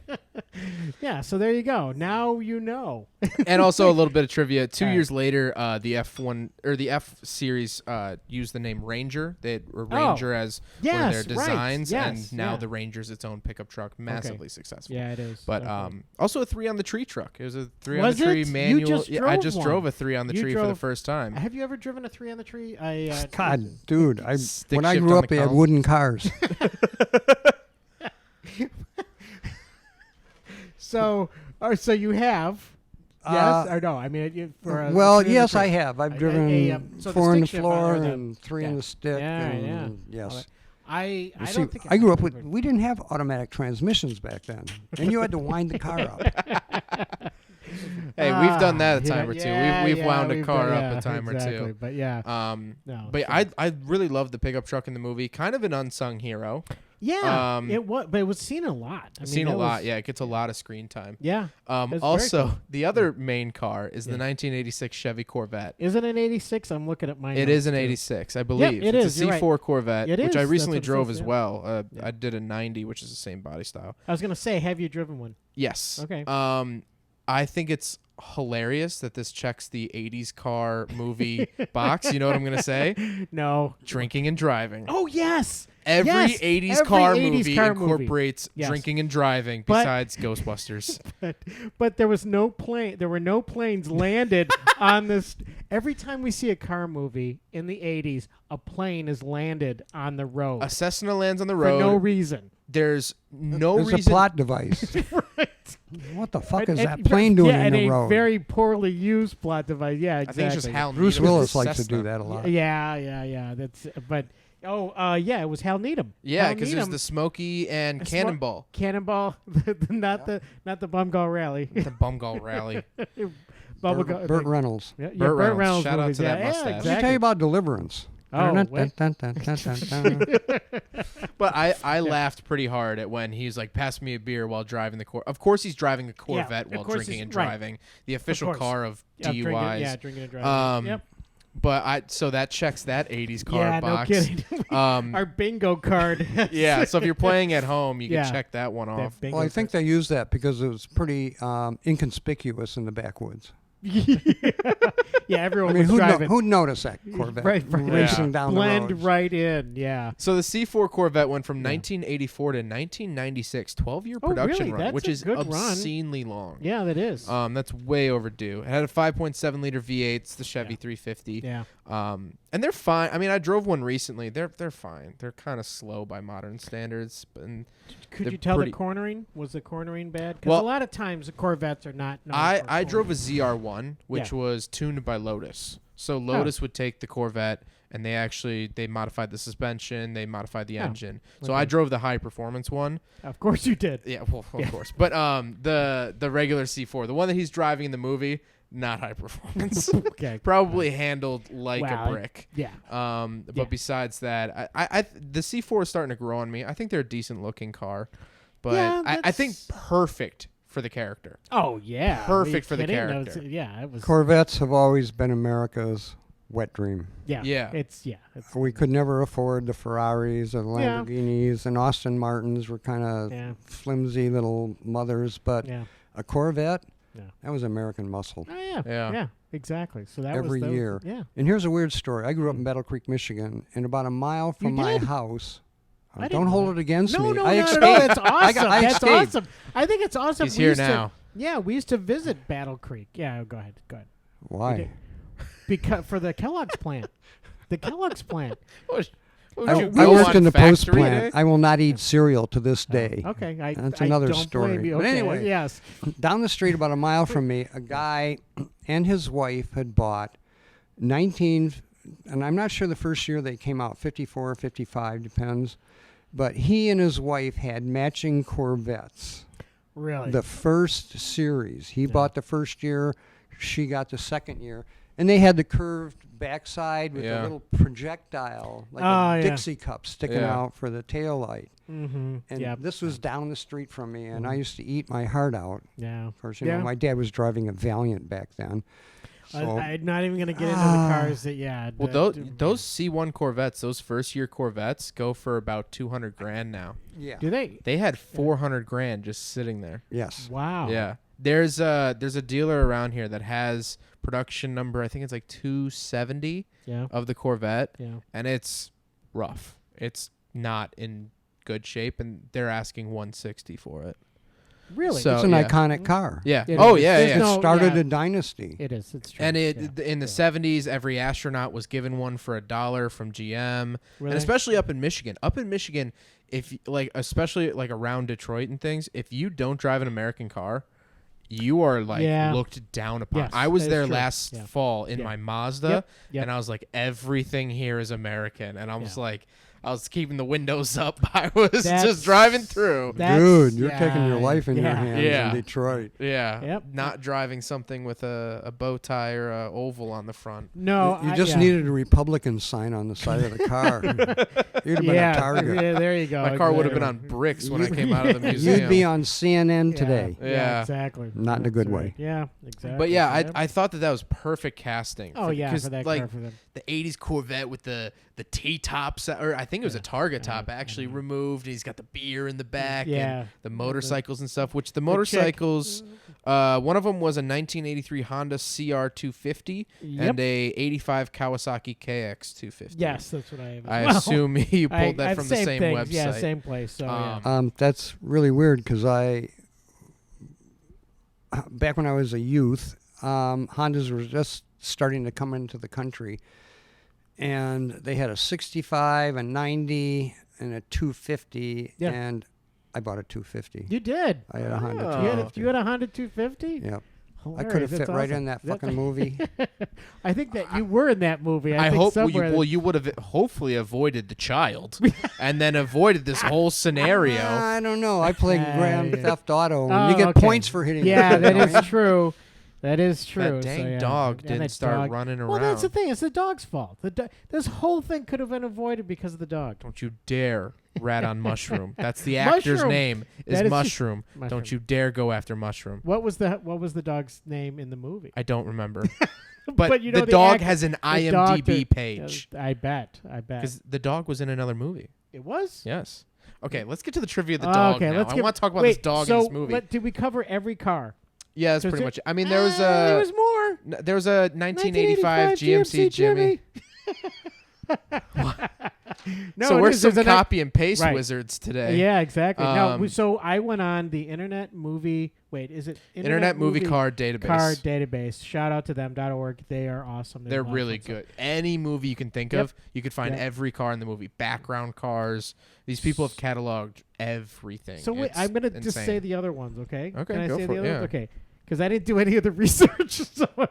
Yeah, so there you go. Now you know. And also a little bit of trivia. 2 All right. years later, the F1 or the F series used the name Ranger. They had Ranger as one of their Yes, right. designs, Yes, and now yeah. the Ranger's its own pickup truck, massively successful. Yeah, it is. But definitely. also a 3 on the tree truck. It was a 3 on Was the tree it? You manual. just Yeah, I drove just one. drove a 3 on the You tree for the drove- first time. Have you ever driven a 3 on the tree? God, dude, Stick when I shift grew on up, the they had column. wooden cars. So you have. Yes or no? I mean, for a Well, 3 on the yes, tree. I have. I've A- driven so the 4 on the stick shift floor or the- and 3 on the stick. Yeah, and yeah. Yes. I You see, don't think I grew up with. We didn't have automatic transmissions back then, and you had to wind the car up. Hey, we've done that a yeah, time or two. yeah, We've yeah, wound a we've car done- up yeah, a time exactly. or two. But yeah, no, But so- I really loved the pickup truck in the movie. Kind of an unsung hero. yeah, it was, but it was seen a lot. I mean, Seen a that lot. was- Yeah, it gets a lot of screen time. Yeah. It's very Also, cool. the other main car is the 1986 Chevy Corvette. Is it an 86? I'm looking at mine. It is an 86, I believe. it it's is, a you're right. C4 Corvette, It which is, I that's recently what it drove says, as yeah. well. I did a 90, which is the same body style. I was gonna say, have you driven one? Yes. Okay. I think it's hilarious that this checks the 80s car movie box. You know what I'm going to say? No. Drinking and driving. Oh yes. Every Yes, 80s every car 80s movie car movie. incorporates Yes. drinking and driving But- besides Ghostbusters. But there was no plane. There were no planes landed on this. Every time we see a car movie in the 80s, a plane is landed on the road A Cessna lands on the for road. no reason. There's no It's reason. a plot device. What the fuck is And- that plane doing yeah, in the and road? a very poorly used plot device. Yeah, I exactly. think it's just Hal Bruce Needham Willis with the likes to Cessna. do that a lot. Yeah. That's but. Yeah, it was Hal Needham. Yeah, Hal because there's Needham- the Smokey and Smo- Cannonball. Cannonball, not the Bumgall Rally. The Bumgall Rally. Bubble Burt Reynolds. Yeah, Burt Reynolds. Shout out movies, to that yeah, mustache. Let me exactly. tell you about Deliverance. Oh, But I laughed pretty hard at when he's like, pass me a beer while driving the Corvette. Of course he's driving a Corvette while drinking and driving. The official car of DUIs. Drinking and driving. Yep. But so that checks that 80s car box. No kidding. Our bingo card. Yeah, so if you're playing at home, you can check that one off. Well, I think they used that because it was pretty inconspicuous in the backwoods. Yeah, everyone was driving. Who'd notice that Corvette racing down the road? Blend right in, yeah. So the C4 Corvette went from 1984 to 1996, 12-year production run, That's which is good obscenely long. Yeah, that is. That's way overdue. It had a 5.7-liter V8. It's the Chevy 350. Yeah. And they're fine. I mean, I drove one recently. They're fine. They're kind of slow by modern standards. Could you tell the cornering? Was the cornering bad? Because a lot of times the Corvettes are not. I drove a ZR1, which was tuned by Lotus. So Lotus would take the Corvette and they modified the suspension, they modified the engine. So I drove the high performance one. Of course you did. Yeah, well, of course. But the regular C4, the one that he's driving in the movie, not high performance. Okay. Probably handled like a brick. Yeah. But besides that, I the C4 is starting to grow on me. I think they're a decent looking car, but I think perfect for the character. Oh yeah. Perfect for the character. It was. Corvettes have always been America's wet dream. Yeah. We could never afford the Ferraris or the Lamborghinis, and Aston Martins were kind of flimsy little mothers, but a Corvette. Yeah. That was American muscle. Oh, yeah, exactly. So that every was year. Yeah. And here's a weird story. I grew up in Battle Creek, Michigan, and about a mile from my house. Don't hold it against me. No, I not escaped. at all. That's awesome. That's awesome. I think it's awesome. He's here now. We used to visit Battle Creek. Yeah, go ahead. Why? Because for the Kellogg's plant. The Kellogg's plant. I worked in the post plant. I will not eat cereal to this day. Okay. That's another don't story. Blame you. But Okay, anyway, yes. down the street about a mile from me, a guy and his wife had bought 19, and I'm not sure the first year they came out, 54 or 55, depends. But he and his wife had matching Corvettes. Really? The first series. He bought the first year. She got the second year. And they had the curved backside with a little projectile, like a Dixie cup sticking out for the tail light. Mm-hmm. And this was down the street from me, and I used to eat my heart out. Yeah. Of course, my dad was driving a Valiant back then. So, I'm not even going to get into the cars that, Well, those C1 Corvettes, those first-year Corvettes, go for about $200,000 now. Yeah. Do they? They had $400,000 just sitting there. Yes. Wow. Yeah. There's a dealer around here that has production number, I think it's like 270 of the Corvette. Yeah. And it's rough. It's not in good shape, and they're asking $160 for it. Really? So, it's an iconic car. Yeah. It Oh, is. yeah, There's yeah. It started a dynasty. It is. It's true. And in the 70s, every astronaut was given one for $1 from GM. Really? And especially up in Michigan. Up in Michigan, if especially like around Detroit and things, if you don't drive an American car, you are looked down upon. Yes, I was that there is true. last fall in my Mazda, Yep. and I was like, everything here is American. And I was like, I was keeping the windows up. I was just driving through. Dude, you're taking your life in your hands Yeah. in Detroit. Yeah. Yep. Not driving something with a bow tie or a oval on the front. No, You just needed a Republican sign on the side of the car. You'd have been a target. Yeah, there you go. My car would have been on bricks when I came out of the museum. You'd be on CNN today. Yeah. Exactly. Not in a good That's way. right. Yeah, exactly. But yeah, I thought that was perfect casting. Oh, yeah, because for that like car for them. the '80s Corvette with the T-tops, or I think it was a Targa top actually removed, and he's got the beer in the back, and the motorcycles and stuff. Which the motorcycles, one of them was a 1983 Honda CR250 and a '85 Kawasaki KX250. Yes, that's what I have. I assume you pulled that from the same things. website. Yeah, same place. So That's really weird because back when I was a youth, Hondas were just starting to come into the country, and they had a 65, a 90, and a 250, and I bought a 250. You did. I had a Honda 250. You had a Honda 250? Yep. Hilarious. I could have fit That's right awesome. in that fucking movie. I think that you were in that movie. I think hope somewhere you would have hopefully avoided the child and then avoided this whole scenario. I don't know. I played Grand yeah. Theft Auto, and Oh, you get okay. points for hitting. Yeah, it, that you know? is true. That is true. That dang dog didn't start running around. Well, that's the thing. It's the dog's fault. This whole thing could have been avoided because of the dog. Don't you dare rat on Mushroom. That's the actor's Mushroom. name is Mushroom. Mushroom. Don't you dare go after Mushroom. What was the dog's name in the movie? I don't remember. But you know, the dog actor- has an the dog IMDb did- page. I bet. Because the dog was in another movie. It was? Yes. Okay, let's get to the trivia of the dog now. I want to talk about wait, this dog in this movie. Did we cover every car? Yeah, that's pretty much it. I mean, there was There was more. There was a 1985 GMC Jimmy. No, So it we're is. some There's a copy and paste Right. wizards today. Yeah, exactly. No, Um, so I went on the Internet Movie. Wait, is it Internet Movie Card Database. Card Database. Shout out to them.org. They are awesome. They're do a lot of really fun good. Any movie you can think Yep. of, you could find Yep. every car in the movie. Background cars. These people have cataloged everything. stuff. So wait, It's I'm gonna just insane. say the other ones, okay? Okay, Can I go say for the it, other yeah. ones? Okay. Because I didn't do any of the research, so I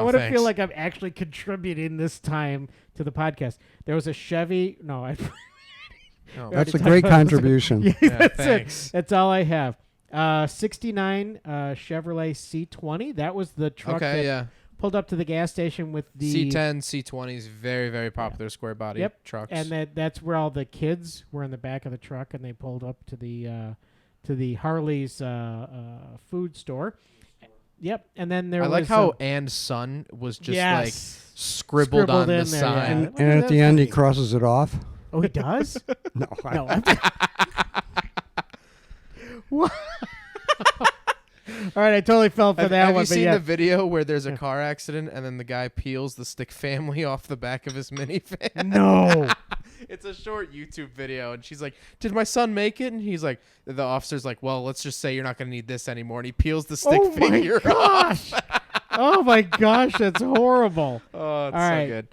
want to thanks. feel like I'm actually contributing this time to the podcast. There was a Chevy. No, I. Oh, That's a talked great about this. contribution. Yeah, Yeah, that's thanks. it. That's all I have. 69 Chevrolet C20. That was the truck that Okay, yeah. pulled up to the gas station with the C10, C20s, very, very popular square body Yep. trucks. and that's where all the kids were in the back of the truck, and they pulled up to the Harley's food store. Yep, and then there I was like how "and son" was just like yes, scribbled on in the there, side. yeah. And, Look and at at that the end, he funny. crosses it off. Oh, he does? No, No. What? All right, I totally fell for that Have one. you but seen yeah. the video where there's a car accident and then the guy peels the stick family off the back of his minivan? No. It's a short YouTube video, and she's like, "Did my son make it?" And he's like, the officer's like, "Well, let's just say you're not going to need this anymore." And he peels the stick Oh my figure off. gosh. Oh my gosh, that's horrible. Oh, it's All so right. good.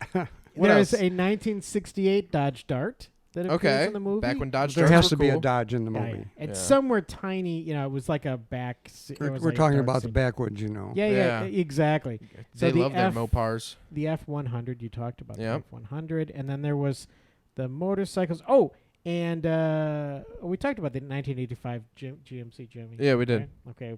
What There's else? a 1968 Dodge Dart that appears Okay, in the movie. back when Dodge there Darts has to were be a cool. Dodge in the Yeah, movie. yeah. It's Yeah. somewhere tiny. It was like a back. We're talking about the backwoods, you know. Yeah, Yeah. exactly. They So the love their Mopars. The F100 you talked about. Yep. The F100, and then there was the motorcycles. Oh, and we talked about the 1985 GMC Jimmy. Yeah, we did. Okay.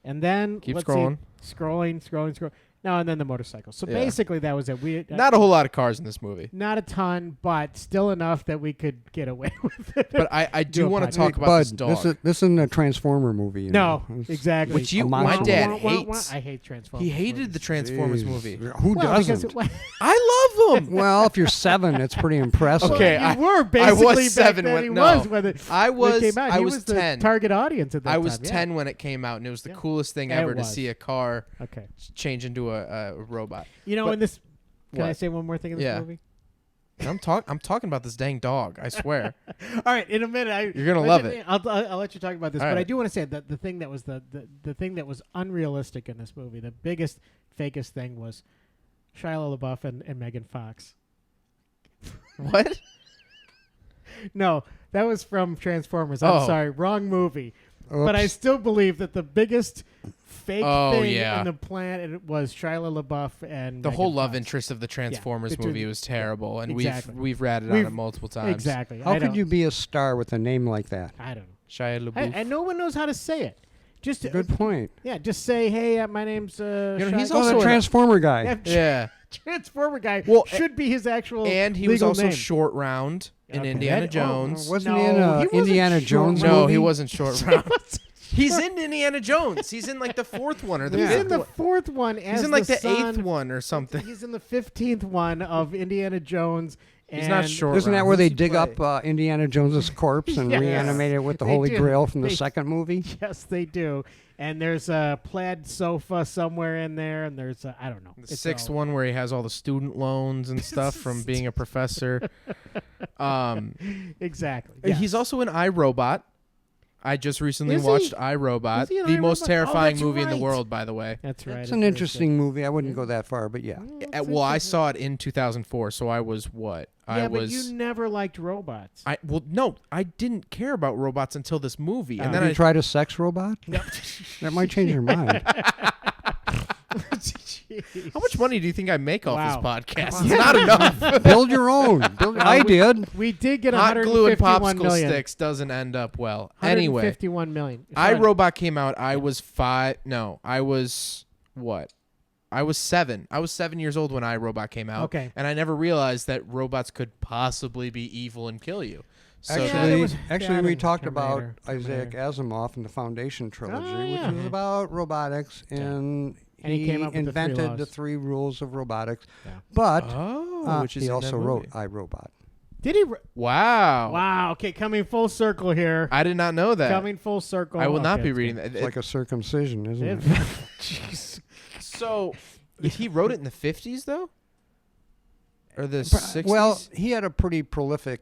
And then Keep let's scrolling. See, scrolling. No, and then the motorcycles. So Yeah. basically, that was it. We Not a whole lot of cars in this movie. not a ton, but still enough that we could get away with it. But I do Do a want podcast. to talk about Bud, this dog. this isn't a Transformer movie. You No, know. It's- exactly. Which you- A my monster dad movie. hates. I hate Transformers. He hated the Transformers Jeez. movie. Who Well, because doesn't? I love them. Well, if you're 7, it's pretty impressive. Okay, you I- were basically was back 7 then. when- He no. was when it I when it was came out. I He was the 10. target audience at that I was time. 10 when it came out, and it was the Yeah. coolest thing Yeah, it ever to was. see a car Yeah. Okay. change into a robot. You know, But- in this. Can I What? say one more thing in this Yeah. movie? I'm talking about this dang dog. I swear. All right, in a minute, You're gonna love it. I'll let you talk about this, All but I right. do want to say that the thing that was the thing that was unrealistic in this movie, the biggest, fakest thing was Shia LaBeouf and Megan Fox. What? No, that was from Transformers. I'm Oh. sorry, wrong movie. But I Oops. still believe that the biggest fake Oh, thing yeah. in the planet was Shia LaBeouf and The Megan wove Fox. interest of the Transformers between- movie was terrible, and exactly. we've ratted on We've- it multiple times. Exactly. How I could don't- you be a star with a name like that? I don't know. Shia LaBeouf. And no one knows how to say it. Just Good point. yeah, just say, hey, my name's know, Shia he's Oh, also the an- Transformer guy. Yeah, Yeah, Transformer guy Well, should be his actual and he was legal also name. Short Round in Okay. Indiana That- Jones. Wasn't No, he in he wasn't Indiana short Jones round. No, movie? he wasn't Short Round. He's in Indiana Jones. He's in like the 4th one or the He's 5th in the one. 4th one as He's in like the son. 8th one or something. He's in the 15th one of Indiana Jones. He's not and- Short Isn't that Round. where they Who's he dig play? up Indiana Jones's corpse and Yes. reanimate it with the They Holy do. Grail from the They- second movie? Yes, they do. And there's a plaid sofa somewhere in there, and there's I don't know. The It's 6th all- one where he has all the student loans and stuff from being a professor. Exactly. Yes. He's also in iRobot. I just recently Is he? watched iRobot, Is he in the most iRobot? Oh, terrifying that's movie in the right. world, by the way. That's right. It's an interesting movie. I wouldn't go that far, but yeah. Well, I saw it in 2004, so I was what? Yeah, I but was. you never liked robots. No, I didn't care about robots until this movie, and Have then you I tried a sex robot? That might change your mind. How much money do you think I make off Wow. this podcast? It's not enough. Build your own. I did. We did get Hot glue and 151 popsicle million. sticks doesn't end up well. Anyway, 151 million. Fine. iRobot came out. I was 5. No, I was what? I was 7. I was 7 years old when iRobot came out. Okay. And I never realized that robots could possibly be evil and kill you. So Actually, we talked about Terminator. Isaac Asimov and the Foundation trilogy, yeah. which was about robotics, and he came up with the 3 invented laws. the 3 rules of robotics. Yeah. But which is he in that also movie. wrote iRobot. Did he? Wow. Wow. Okay, coming full circle here. I did not know that. Coming full circle. I will not Okay, be that's reading good. that. It's like a circumcision, isn't it? Jeez. So, he wrote it in the 50s, though? Or the 60s? Well, he had a pretty prolific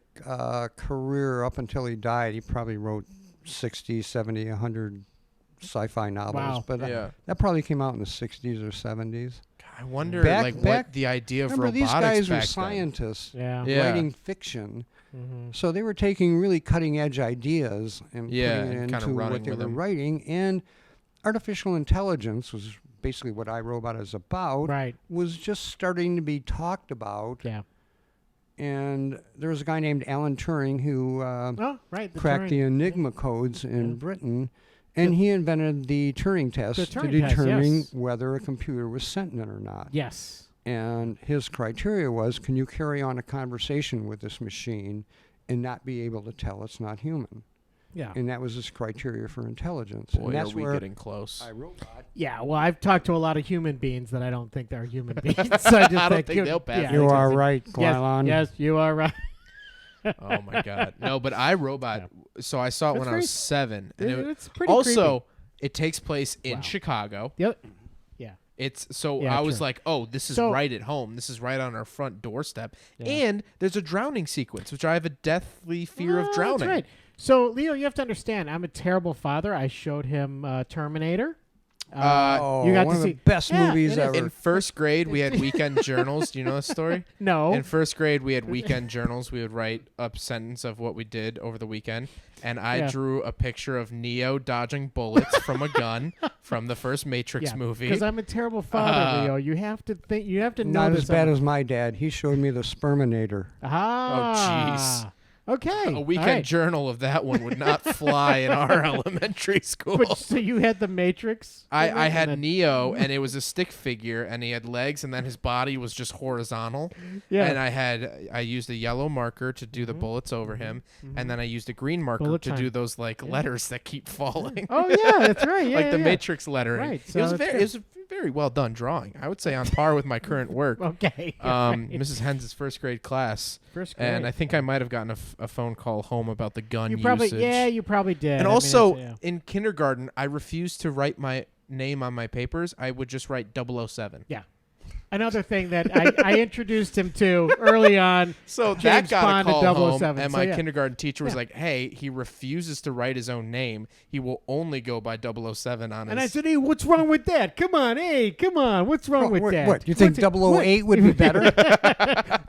career up until he died. He probably wrote 60, 70, 100 sci-fi novels. Wow. But that probably came out in the 60s or 70s. I wonder, Back- what the idea of Remember, robotics these guys were back then. scientists Yeah. writing fiction. Mm-hmm. So they were taking really cutting-edge ideas and putting and it kinda into running what they with were them. writing. And artificial intelligence was basically what iRobot is about. Right. Was just starting to be talked about. Yeah. And there was a guy named Alan Turing who Right. cracked the Turing. Enigma codes in Britain. And he invented the Turing test The to Turing test, determine yes. whether a computer was sentient or not. Yes. And his criteria was, can you carry on a conversation with this machine and not be able to tell it's not human? Yeah. And that was his criteria for intelligence. Boy, and that's are we where getting close. iRobot. Yeah. Well, I've talked to a lot of human beings that I don't think they're human beings. So I just I don't think they'll pass. Yeah, You I are just- right, Yes, Glylon. yes, you are right. Oh, my God. No, but iRobot, so I saw it It's when I very- was 7. And It's pretty also, it takes place in Wow. Chicago. creepy. Yep. Yeah. It's so Yeah, I was true. like, oh, this is So- right at home. This is right on our front doorstep. Yeah. And there's a drowning sequence, which I have a deathly fear of Oh, drowning. That's right. So, Leo, you have to understand, I'm a terrible father. I showed him Terminator. Uh, you got one to of see the best Yeah, movies it is. ever. In first grade, we had weekend journals. Do you know this story? No. In first grade, we had weekend journals. We would write a sentence of what we did over the weekend. And I Yeah. drew a picture of Neo dodging bullets from a gun from the first Matrix movie. Because I'm a terrible father, Leo. You have to think. You have to know Not this. as bad as my dad. He showed me the Sperminator. Ah. Okay. A weekend journal of that one would not fly in our elementary school. But, so you had the Matrix. in it, I and had then- Neo, and it was a stick figure, and he had legs, and then his body was just horizontal. Yeah. And I used a yellow marker to do the bullets over him, and then I used a green marker Bullet to time. do those like letters that keep falling. Oh yeah, that's right. Yeah, like the yeah. Matrix lettering. Right, It so was that's very, good. it was a very well done drawing. I would say on par with my current work. Okay. Mrs. Hens' first grade class. First And grade. I think I might have gotten a phone call home about the gun You probably, usage. yeah, you probably did. And I mean, also, it's- in kindergarten, I refused to write my name on my papers. I would just write 007. yeah. Another thing that I introduced him to early on. So James that got Bond a and call home, 007, and so my yeah. kindergarten teacher was Yeah. like, hey, he refuses to write his own name. He will only go by 007 on his... And I said, hey, what's wrong with that? Come on, hey, come on. What's wrong with that? What? You think What's it- 008 would be better?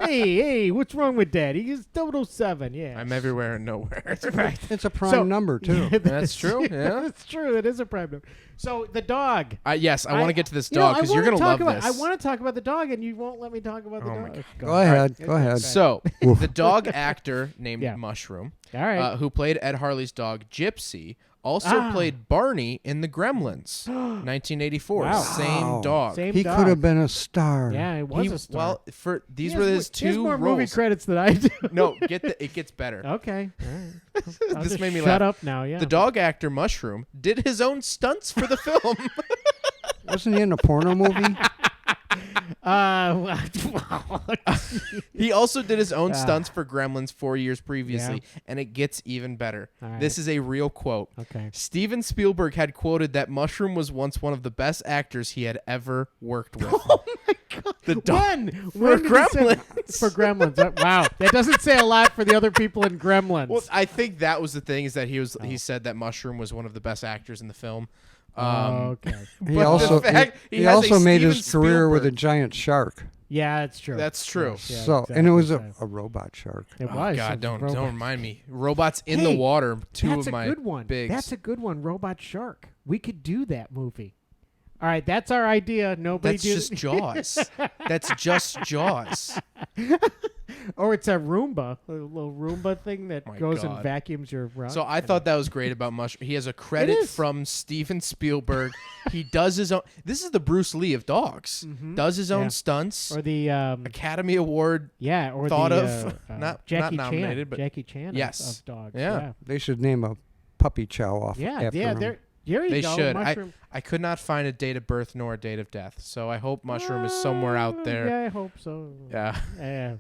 hey, what's wrong with that? He is 007, yeah. I'm everywhere and nowhere. right. It's a prime So- number, too. That's true, yeah. That's true. It is a prime number. So the dog. Yes, I want to get to this you know, dog because I you're wanna going to love talk about, this. I want to talk about the dog, and you won't let me talk about the Oh my dog. God. Go ahead. Go ahead. So, the dog actor named Yeah. Mushroom, All right. who played Ed Harley's dog Gypsy, also played Barney in The Gremlins, 1984. Wow. Same Wow. dog. Same He dog. could have been a star. Yeah, it was He- a star. Well, for these He were has his he has two more roles. movie credits than I do. No, it gets better. Okay. I'll This just made me shut laugh. up now. Yeah. The dog actor Mushroom did his own stunts for the film. Wasn't he in a porno movie? Wow. He also did his own stunts for Gremlins 4 years previously, Yeah. and it gets even better. All right. This is a real quote. Okay. Steven Spielberg had quoted that Mushroom was once one of the best actors he had ever worked with. Oh my God. The dog When did he say- Gremlins. For Gremlins. Wow. That doesn't say a lot for the other people in Gremlins. Well, I think that was the thing is that he Oh. said that Mushroom was one of the best actors in the film. Okay. He But also the fact he has also a made Steven his career with a Spielberg- giant shark. Yeah, that's true. That's true. Yeah, So and it was exactly. a robot shark. It Oh was. God, It was don't robot. remind me. Robots in Hey, the water. Two That's of a my good one. bigs. That's a good one. Robot Shark. We could do that movie. All right, that's our idea. Nobody That's do just Jaws. That's just Jaws. Or it's a Roomba, a little Roomba thing that My goes God. and vacuums your rug. So I thought that was great about Mushroom. He has a credit is. from Steven Spielberg. He does his own. This is the Bruce Lee of dogs. Does his own stunts. Or the Academy Award. or thought the, of not Jackie nominated, Chan, but Jackie Chan yes. of dogs. Yeah. They should name a puppy chow off after him. There you They go. should. Mushroom. I could not find a date of birth nor a date of death, so I hope Mushroom is somewhere out there. Yeah, I hope so. Yeah.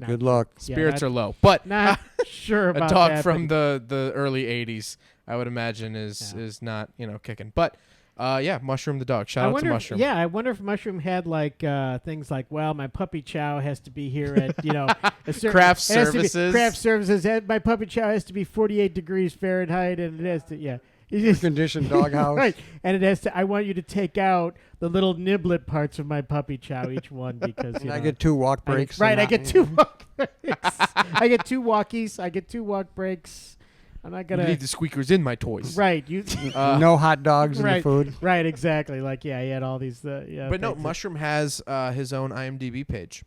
Good luck. Spirits not- are low, but Not sure a about dog that, from but- the early '80s, I would imagine, is not kicking. But Mushroom the dog. Shout out to Mushroom. I wonder if Mushroom had like things like, well, my puppy chow has to be here at a certain Craft it has to be- services. Craft services. My puppy chow has to be 48 degrees Fahrenheit, and it has to It's just- Conditioned doghouse. Right, and it has to. I want you to take out the little niblet parts of my puppy chow, each one, because I get 2 walk breaks. I get 2 walk breaks. I get 2 walkies. I get 2 walk breaks. I'm not gonna Leave the squeakers in my toys. Right, you. No hot dogs in the Right, food. right, exactly. Like, he had all these. But no, things. Mushroom has his own IMDb page,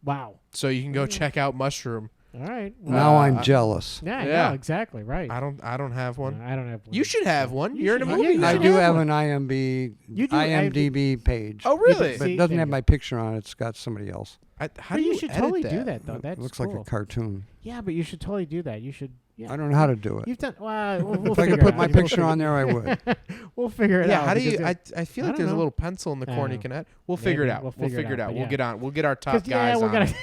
Wow. so you can go check out Mushroom. All right. Now I'm jealous. Yeah, exactly. Right. I don't have one. No, I don't have one. You should have one. You You're in a should- movie. you I should do have have one. an You do IMDb page. Oh, really? But See, it doesn't there have you my picture on it. It's got somebody else. How But do you you should edit totally that? do that, though. That's It looks cool. like a cartoon. Yeah, but you should totally do that. You should. Yeah. I don't know how to do it. You've done. Well, we'll If I figure could it put my out. picture on there, I would. We'll figure it Yeah, out. how do you? because I feel I like don't there's a know. little pencil in the corner you can add. We'll figure it Maybe. out. We'll We'll figure it figure it out, out. but We'll yeah. get on. We'll get our top 'cause, guys we're on. gonna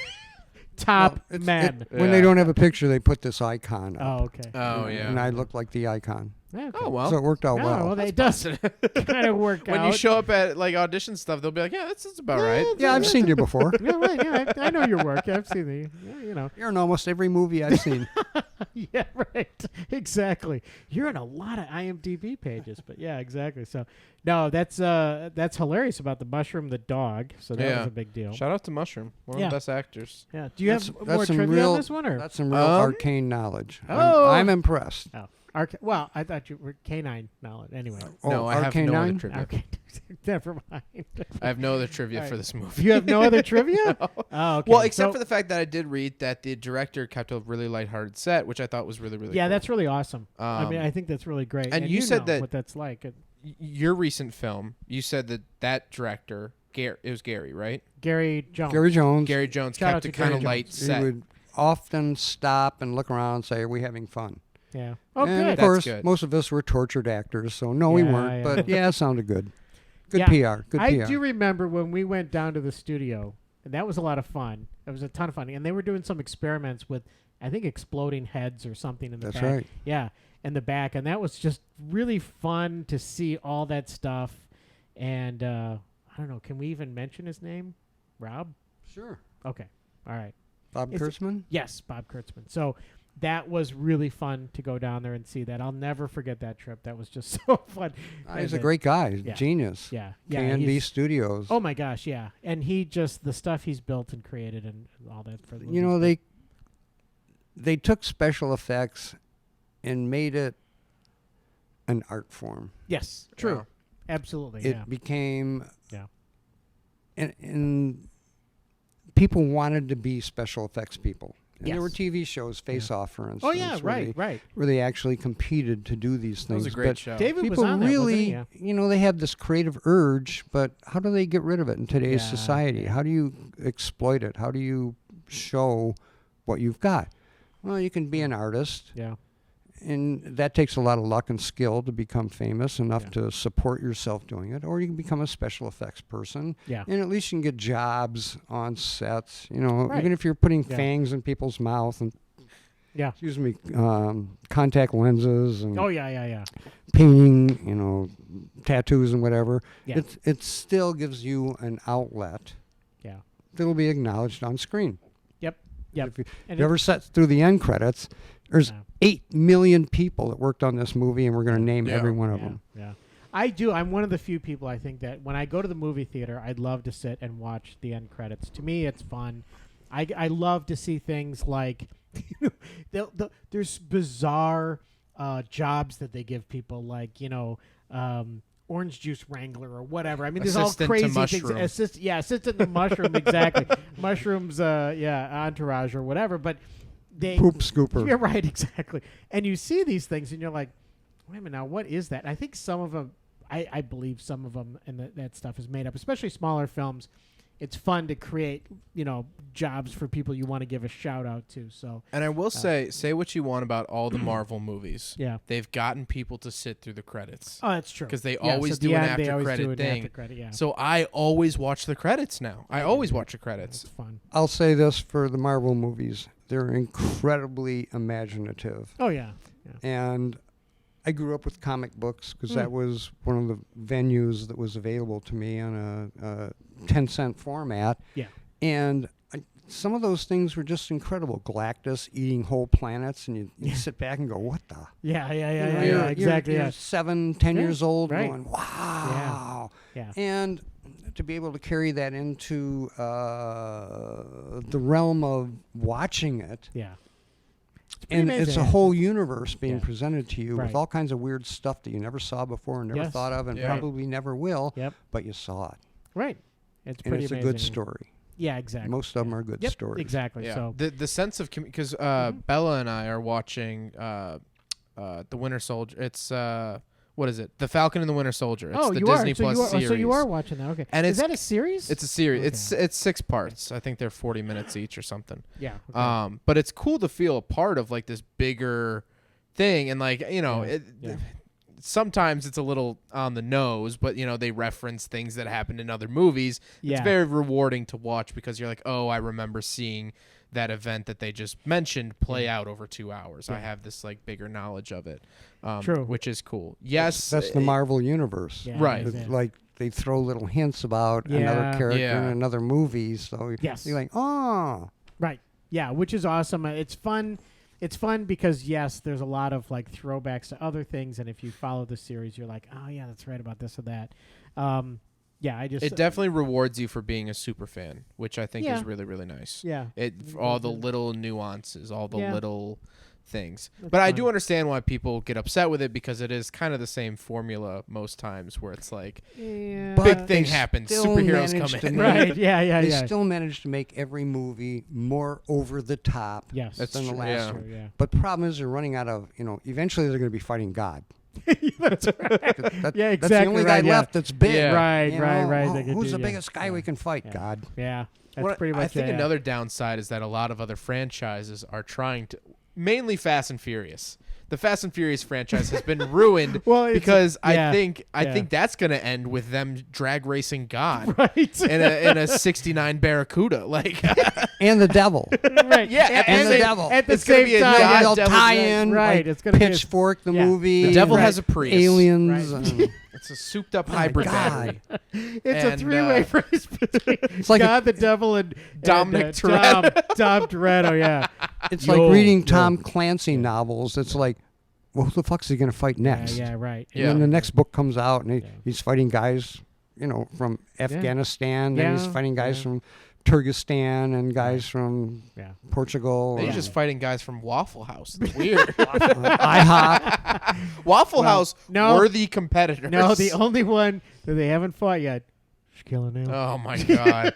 top It's- men. When they don't have a picture, they put this icon up. Oh, okay. Oh yeah. And I look like the icon. Yeah, okay. Oh well. So it worked out No, well. it does kind of work when out. you show up at like audition stuff, they'll be like, "Yeah, that's about right." Yeah, I've seen you before. Yeah, right. Yeah, I know your work. I've seen the. Yeah, You're in almost every movie I've seen. Yeah, right. Exactly. You're in a lot of IMDb pages, but yeah, exactly. So, no, that's hilarious about the Mushroom the dog. So that was a big deal. Shout out to Mushroom, one of Yeah. the best actors. Yeah. Do you have more some trivia real, on this one, or? That's some real arcane knowledge. Oh. I'm impressed. Oh, well, I thought you were canine knowledge. Anyway. No, I have Arcane no other 9? trivia. Okay. Never mind. I have no other trivia All for right. this movie. You have no other trivia? Oh, okay. Well, except So- for the fact that I did read that the director kept a really lighthearted set, which I thought was really, really yeah, cool. that's really awesome. I mean, Um, I think that's really great. and you said know that- what that's like. Your recent film, you said that director, it was Gary, right? Gary Jones. Gary Jones. Gary Jones Shout out kept to it kind of Gary light Jones. He set. would often stop and look around and say, "Are we having fun?" Yeah. Oh, and good. of course, good. most of us were tortured actors, so no, we Yeah, weren't. yeah. But yeah, it sounded good. Good Yeah, PR. Good I PR. do remember when we went down to the studio, and that was a lot of fun. It was a ton of fun, and they were doing some experiments with, I think, exploding heads or something in the That's back. right. Yeah, in the back, and that was just really fun to see all that stuff. And I don't know, can we even mention his name? Rob? Sure. Okay, all right. Bob Is it- Kurtzman. Yes, Bob Kurtzman. So that was really fun to go down there and see that. I'll never forget that trip. That was just so fun. He's a And, great guy. yeah. Genius. Yeah, K&B he's- Studios. Oh my gosh, yeah. And he just the stuff he's built and created and all that for the You know, movies. they took special effects and made it an art form. Yes, true. Absolutely. It yeah. became Yeah. and people wanted to be special effects people. And there were Yes. TV shows, Face Off, for instance. Oh yeah, where right, they, right. where they actually competed to do these That was things. a great But show. David was people on that, really, wasn't he? you know, they have this creative urge, but how do they get rid of it in today's Yeah, society? yeah. How do you exploit it? How do you show what you've got? Well, you can be an artist, Yeah. and that takes a lot of luck and skill to become famous enough Yeah. to support yourself doing it, or you can become a special effects person, Yeah. and at least you can get jobs on sets. You know, Right. even if you're putting Yeah. fangs in people's mouth and Yeah. excuse me, contact lenses and Oh yeah, yeah, yeah. painting, you know, tattoos and whatever. Yeah. It still gives you an outlet Yeah. that'll be acknowledged on screen. Yep. If you, And you ever sat through the end credits, there's Yeah. 8 million people that worked on this movie, and we're going to name Yeah. every one of Yeah, them. yeah. I do. I'm one of the few people I think that when I go to the movie theater, I'd love to sit and watch the end credits. To me, it's fun. I love to see things like there's bizarre jobs that they give people, like orange juice wrangler or whatever. I mean, there's all Assistant to crazy mushroom. things. Assistant to mushroom, exactly. Mushrooms, entourage or whatever. But they Poop scooper. You're right, exactly. And you see these things, and you're like, wait a minute, now what is that? I think some of them, I believe some of them, and that stuff is made up, especially smaller films. It's fun to create, jobs for people you want to give a shout out to. So, and I will say what you want about all the Marvel movies. Yeah, they've gotten people to sit through the credits. Oh, that's true. Because they always do an after credit thing. So I always watch the credits now. I always watch the credits. It's fun. I'll say this for the Marvel movies: they're incredibly imaginative. Oh yeah. And I grew up with comic books because that was one of the venues that was available to me on a 10-cent format. Yeah. And some of those things were just incredible. Galactus eating whole planets, and you sit back and go, what the? Yeah, exactly. You're 7, 10 years old right. going, wow. Yeah. And to be able to carry that into the realm of watching it. Yeah. And it's a whole universe being presented to you Right. with all kinds of weird stuff that you never saw before and never thought of and probably never will, but you saw it. Right. It's and pretty it's amazing. a good story. Yeah, exactly. Most of them are good stories. Exactly. Yeah. So the sense of because Bella and I are watching the Winter Soldier. It's what is it? The Falcon and the Winter Soldier. It's the you Disney are. Plus series. So you are watching that. Okay. And is that a series? It's a series. Okay. It's 6 parts. I think they're 40 minutes each or something. Yeah. Okay. But it's cool to feel a part of like this bigger thing, and like sometimes it's a little on the nose, but they reference things that happened in other movies. Yeah. It's very rewarding to watch because you're like, oh, I remember seeing that event that they just mentioned play out over 2 hours. I have this like bigger knowledge of it. True. Which is cool. Yes. That's the Marvel universe. Yeah, right. It's like they throw little hints about another character in another movie. So you're like, oh. Right. Yeah, which is awesome. It's fun. It's fun because, yes, there's a lot of like throwbacks to other things. And if you follow the series, you're like, oh, yeah, that's right about this or that. It definitely rewards you for being a super fan, which I think is really, really nice. Yeah. All the little nuances, all the little things. That's but fun. I do understand why people get upset with it because it is kind of the same formula most times where it's like, big thing happens, superheroes come in. Right, yeah. They still managed to make every movie more over the top Yes. than the true, last one. Yeah. But the problem is they're running out of, eventually they're going to be fighting God. That's right. That's exactly. the only guy left that's big. Yeah. Right. Who's the biggest guy we can fight? God. Yeah. That's pretty much I think another downside is that a lot of other franchises are trying to, mainly Fast and Furious. The Fast and Furious franchise has been ruined because I think that's going to end with them drag racing God in a 69 Barracuda, like and the devil. Right. Yeah, and the devil. At the It's gonna same be a time, God they'll tie in. Right. Like It's gonna Pitchfork the movie. The devil has a Prius. Aliens. It's a souped up hybrid battery. It's a three-way race between it's like God, the devil, and Dominic Toretto. Dom Toretto, yeah. It's like reading Tom Clancy novels. It's like, well, who the fuck's he going to fight next? Yeah, right. And then the next book comes out, and he's fighting guys, from Afghanistan, and he's fighting guys from Kyrgyzstan and guys from Portugal. He's just fighting guys from Waffle House. It's weird. IHOP. Waffle House, worthy competitors. No, the only one that they haven't fought yet, Shaquille O'Neal. Oh my God.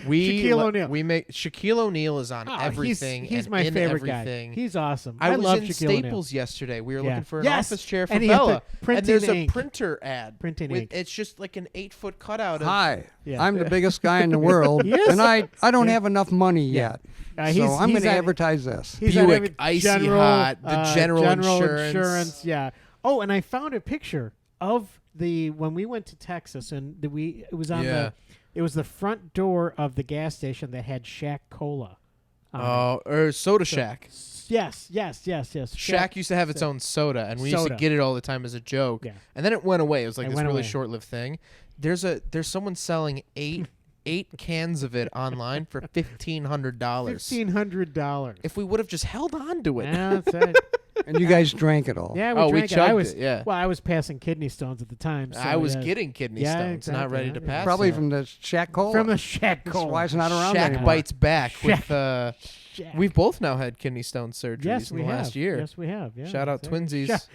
Shaquille O'Neal. Shaquille O'Neal is on everything. He's and my in favorite everything. guy. He's awesome. I love was in Shaquille Staples O'Neal. yesterday. We were looking for an Yes. office chair for And he had Bella. the printing And there's a ink. printer ad. Printing with, ink. It's just like an 8-foot cutout of Hi, Yeah. I'm the biggest guy in the world, He is. and I don't have enough money yet. So I'm going to at- advertise this. He's at Buick, every Icy general, Hot, the General Insurance. Yeah. Oh, and I found a picture of when we went to Texas, and it was on it was the front door of the gas station that had Shaq Cola. Or Soda Shack. Yes. Shack used to have its own soda, and we used to get it all the time as a joke. Yeah. And then it went away. It was like this really away. short-lived thing. There's someone selling eight cans of it online for $1,500. $1,500. If we would have just held on to it. Yeah, that's right. And you guys drank it all. Yeah, we drank it. chugged it, yeah. Well, I was passing kidney stones at the time. So I was getting kidney stones, not ready to pass. Probably it. from the Shaq Cola. from the Shaq That's Cola. why it's not around Shaq anymore. bites back with Shack. We've both now had kidney stone surgeries in the last year. Yes, we have. Yeah, Shout out exactly. twinsies.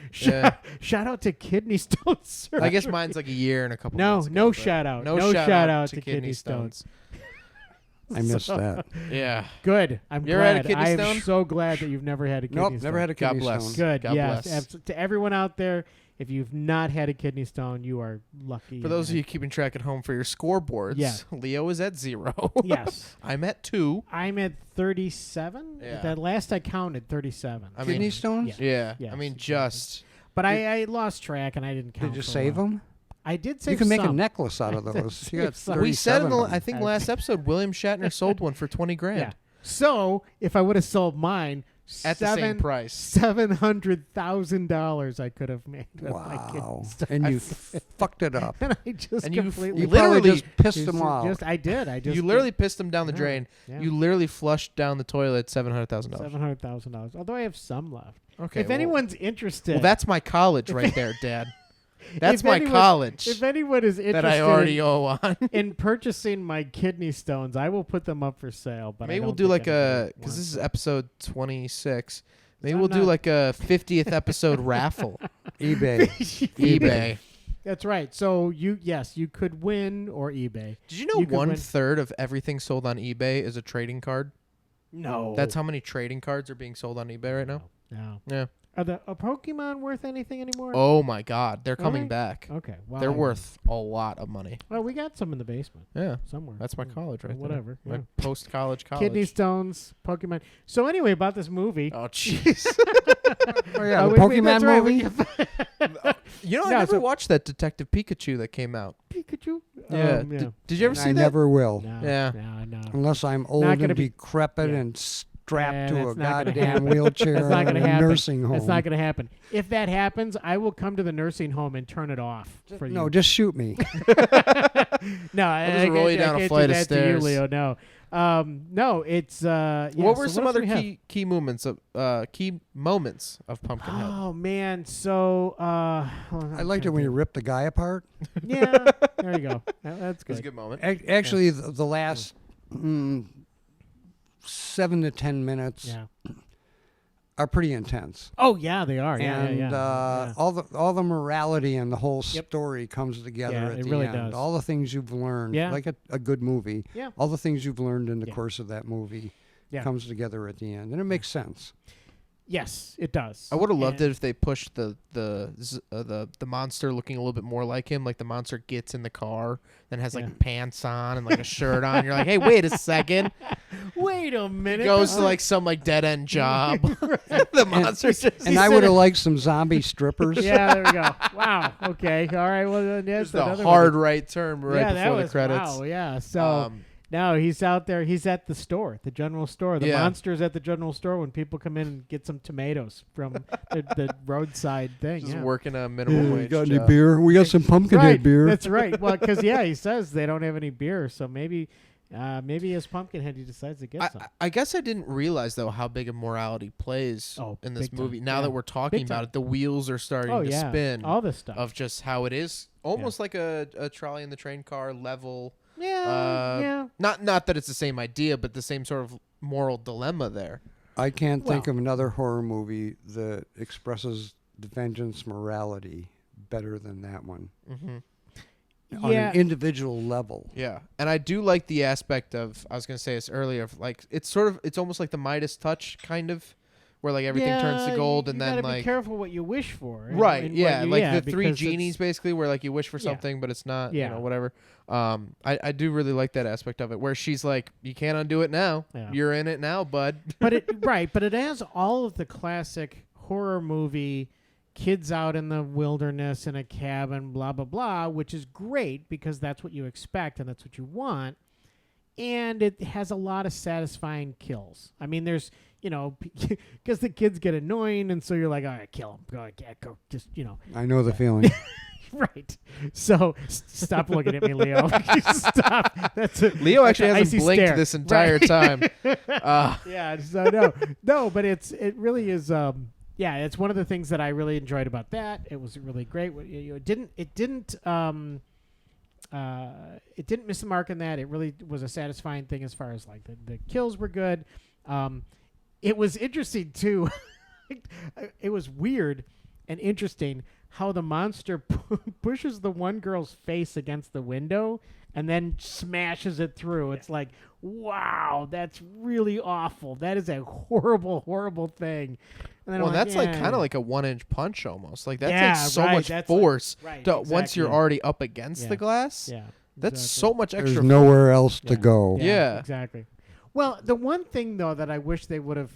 Shout out to kidney stone surgery. I guess mine's like a year and a couple months ago. No shout out. No shout out to kidney stones. I missed that. Yeah. Good. I'm You ever glad. had a kidney I'm stone? so glad that you've never had a kidney stone. Nope, never had a kidney God bless. stone. Good. God yes. bless. To everyone out there, if you've not had a kidney stone, you are lucky. For those of you keeping track at home for your scoreboards, Yeah. Leo is at 0. Yes. I'm at 2. I'm at 37. Yeah. The last I counted, 37. I Kidney mean, stones? Yeah. Yes, I mean, exactly. just. But I lost track and I didn't count. Did you for a save while. them? I did save You can make a some. necklace out of those. You got Some. We said in 37 the, of them. I think last episode, William Shatner sold one for 20 grand. Yeah. So if I would have sold mine At the same price. $700,000 I could have made. With my kidney Wow. stones. And you fucked it up. And I just And you completely You probably literally just pissed them off. I did. I just You literally pissed them down the Yeah. drain. Yeah. You literally flushed down the toilet $700,000. $700,000. Although I have some left. Okay. If anyone's interested, Well, that's my college right there, Dad. That's my anyone- college If anyone is interested that I already owe on. in purchasing my kidney stones, I will put them up for sale. But Maybe I we'll don't do think like anybody a, because wants this is it. episode 26. Maybe I'm we'll do not- like a 50th episode raffle. eBay. eBay. That's right. So you could win or eBay. Did you know You could win- 1/3 of everything sold on eBay is a trading card? No, That's how many trading cards are being sold on eBay right now? No. Yeah. Are Pokemon worth anything anymore? Oh my God, they're coming Really? back. Okay. Well, They're I- worth a lot of money. Well, we got some in the basement Yeah. somewhere. That's my college right Whatever. there. yeah. My post-college college. Kidney stones, Pokemon. So anyway, about this movie. Oh, jeez. Oh, yeah, the wait, Pokemon that's right, movie? You know, I No, never so- watched that Detective Pikachu that came out. Pikachu. Yeah. Yeah. Did you ever see I that? never will. No, Yeah. No. Unless I'm old gonna and be- decrepit yeah. and strapped Yeah, to a that's not gonna goddamn happen. wheelchair That's not in going to a happen. nursing home. That's not going to happen. If that happens, I will come to the nursing home and turn it off for you. No, just shoot me. No, I just roll you can't- down a I can't flight do of that to you, stairs. Leo. No, no, it's. Yeah, what were so some else other do we have? key moments of Pumpkinhead? Oh man, so I liked it when you ripped the guy apart. Yeah, there you go. That's It was good. a good moment. Actually, the last 7 to 10 minutes Yeah. are pretty intense. Oh yeah, they are. Yeah, And yeah. all the morality and the whole Yep. story comes together Yeah, at it the really end. does. All the things you've learned, Yeah. like a good movie. Yeah. All the things you've learned in the Yeah. course of that movie Yeah. comes together at the end, and it makes sense. Yes, it does. I would have loved And- it if they pushed the monster looking a little bit more like him. Like the monster gets in the car and has like Yeah. pants on and like a shirt on. You're like, hey, wait a second. Wait a minute. Goes that's to not- like some like dead end job. The monster just And I would have liked some zombie strippers. Yeah, there we go. Wow. Okay. All right. Well, then that's Just a another hard one. right turn right Yeah, that before the was credits. wow. Yeah. So Um, now he's out there. He's at the store, the general store. The Yeah. monster's at the general store when people come in and get some tomatoes from the roadside thing. just yeah. working a minimum wage got any job. beer? We got some Pumpkinhead Right. beer. That's right. Well, because he says they don't have any beer, so maybe as Pumpkinhead he decides to get some. I guess I didn't realize though how big a morality plays Oh, in this big time. movie. Now Yeah. that we're talking Big about time. it, the wheels are starting Oh to yeah, spin all this stuff. of just how it is almost like a trolley in the train car level. Yeah, yeah. Not that it's the same idea, but the same sort of moral dilemma there. I can't think Well- of another horror movie that expresses the vengeance morality better than that one. On Yeah. an individual level. Yeah, and I do like the aspect of I was gonna say this earlier of like it's almost like the Midas touch kind of, where like everything turns to gold and you then gotta like be careful what you wish for. and- right, and yeah, what you- like the three because it's- genies basically, where like you wish for Yeah. something but it's not, Yeah. whatever. I do really like that aspect of it, where she's like, you can't undo it now. Yeah. You're in it now, bud. but it has all of the classic horror movie kids out in the wilderness in a cabin, blah blah blah, which is great because that's what you expect and that's what you want. And it has a lot of satisfying kills. I mean, there's because the kids get annoying, and so you're like, all right, kill him, go, just I know the feeling. right. So stop looking at me, Leo. Stop. That's Leo that's actually an hasn't icy blinked stare. this entire Right. time. Yeah, so no, but it really is. It's one of the things that I really enjoyed about that. It was really great. It didn't miss the mark on that. It really was a satisfying thing as far as like the kills were good. It was interesting too. It was weird and interesting how the monster pushes the one girl's face against the window and then smashes it through. It's like, wow, that's really awful. That is a horrible, horrible thing. And then That's like kind of like a 1-inch punch almost. Like that takes so right, much that's force exactly. once you're already up against the glass. Yeah. That's exactly. so much extra. There's nowhere else to go. Yeah. Exactly. Well, the one thing, though, that I wish they would have,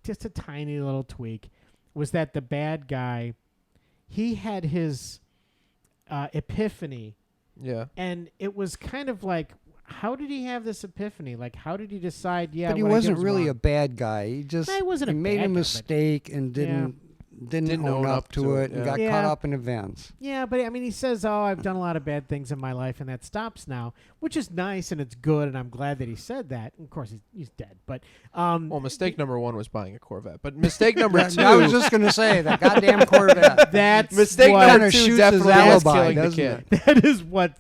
just a tiny little tweak, was that the bad guy, he had his epiphany. Yeah. And it was kind of like, how did he have this epiphany? Like, how did he decide, But he what I did wasn't was really wrong? a bad guy. He just He wasn't a made bad a guy, but- mistake and didn't own up to it and got caught Yeah. up in events. Yeah, but I mean, he says, "Oh, I've done a lot of bad things in my life, and that stops now," which is nice and it's good, and I'm glad that he said that. And of course, he's dead, but Well, mistake number 1 was buying a Corvette, but mistake number 2. I was just going to say that goddamn Corvette. that's mistake what, number shoots 2 his definitely was alibi, killing the doesn't kid. it? that is what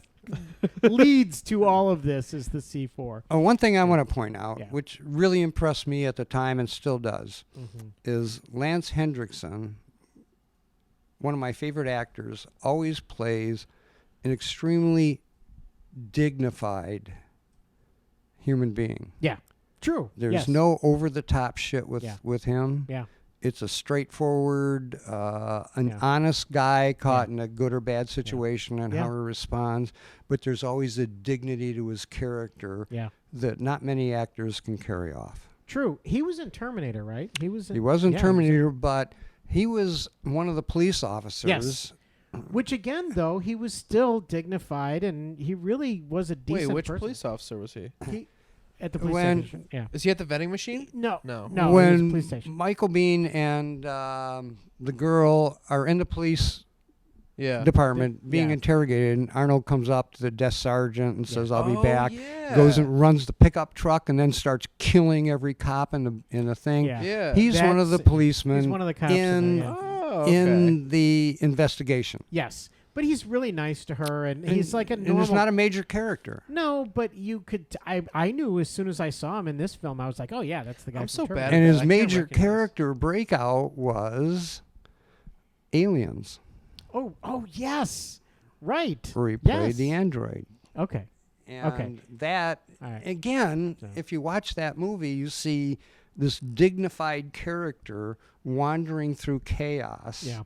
leads to all of this is the C4. Oh, one thing I want to point out, Yeah. which really impressed me at the time and still does, Mm-hmm. is Lance Hendrickson, one of my favorite actors, always plays an extremely dignified human being. Yeah, true. There's yes. no over-the-top shit with him. Yeah. It's a straightforward, honest guy caught in a good or bad situation and how he responds. But there's always a dignity to his character that not many actors can carry off. True. He was in Terminator, right? He was in Terminator, but he was one of the police officers. Yes. Which again, though, he was still dignified, and he really was a decent Wait, which person. police officer was he? At the police When- station. Yeah. Is he at the vending machine? No. No. No. He was at the When police station. Michael Biehn and the girl are in the police Yeah. department being Yeah. interrogated, and Arnold comes up to the desk sergeant and says, "I'll be Oh, back." yeah. Goes and runs the pickup truck and then starts killing every cop in the thing. Yeah. Yeah. He's one of the That's- policemen he's one of the cops in there, yeah. Oh, okay. in the investigation. Yes, but he's really nice to her, and he's like a and normal. he's not a major character. No, but you could. I knew as soon as I saw him in this film, I was like, oh yeah, that's the guy. I'm from so Terminator. bad at And that. his I can't major recognize. character breakout was Aliens, Oh yes, right. where he played Yes. the android. Okay. And that, All right. again, So- if you watch that movie, you see this dignified character wandering through chaos, Yeah.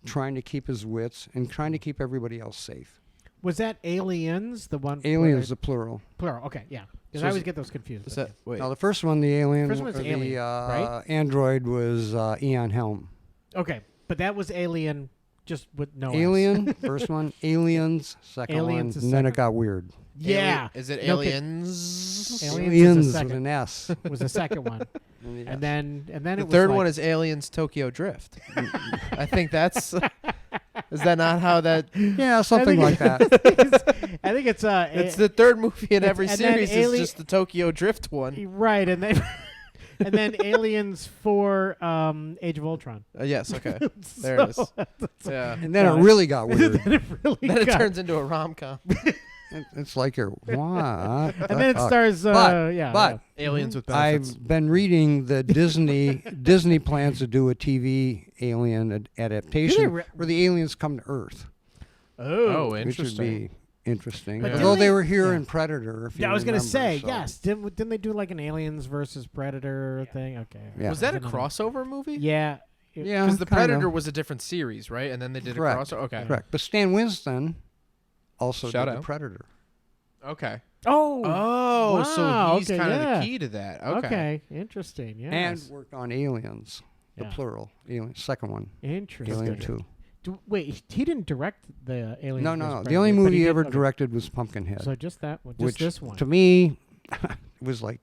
trying to keep his wits and trying to keep everybody else safe. Was that Aliens? The one. Aliens, the plural. plural. Okay, yeah. Because So I is always it- get those confused. Is but that wait? Now, the first one, the alien, First one's or Alien, the right? android was Ian Helm. yeah. Okay, but that was Alien, just with no S. Alien, first one. Aliens, second Aliens one. is And then it second. got weird. Yeah. Is it No kid- aliens? Aliens is the Aliens with second. an S. Was the second one, Yes. and then The it was third like, one is Aliens Tokyo Drift. I think that's. Is that not how that? Yeah, something like that. I think it's It's the third movie in It's- every and then series. Is just the Tokyo Drift one. right, and then and then Aliens for Age of Ultron. Yes. Okay. There it is. Yeah. And then it really got weird. Then it really Then it got- turns into a rom com. It's like you're what? and then it stars. But Aliens with benefits. I've been reading the Disney plans to do a TV alien adaptation re- where the aliens come to Earth, Oh, which would interesting. be interesting. But Although didn't they they- were here yeah. in Predator. If you Yeah, I was gonna remember, say so- yes. Didn't they do like an Aliens versus Predator thing? Okay. Yeah. Was that a Didn't know. crossover movie? Yeah. Yeah, Because the kinda. Predator was a different series, right? And then they did Correct. a crossover. Okay. Correct. But Stan Winston also Shout did out. the Predator. Okay. Oh. Oh, wow, so he's okay, kind of yeah. the key to that. Okay. Interesting. Yeah. And worked on Aliens, the Yeah. plural. Alien, second one. Interesting. Alien 2. Wait, he didn't direct the Aliens. No, versus no. The Predator, only but movie he did- ever okay. directed was Pumpkinhead. So just that one. Just which this one. to me was like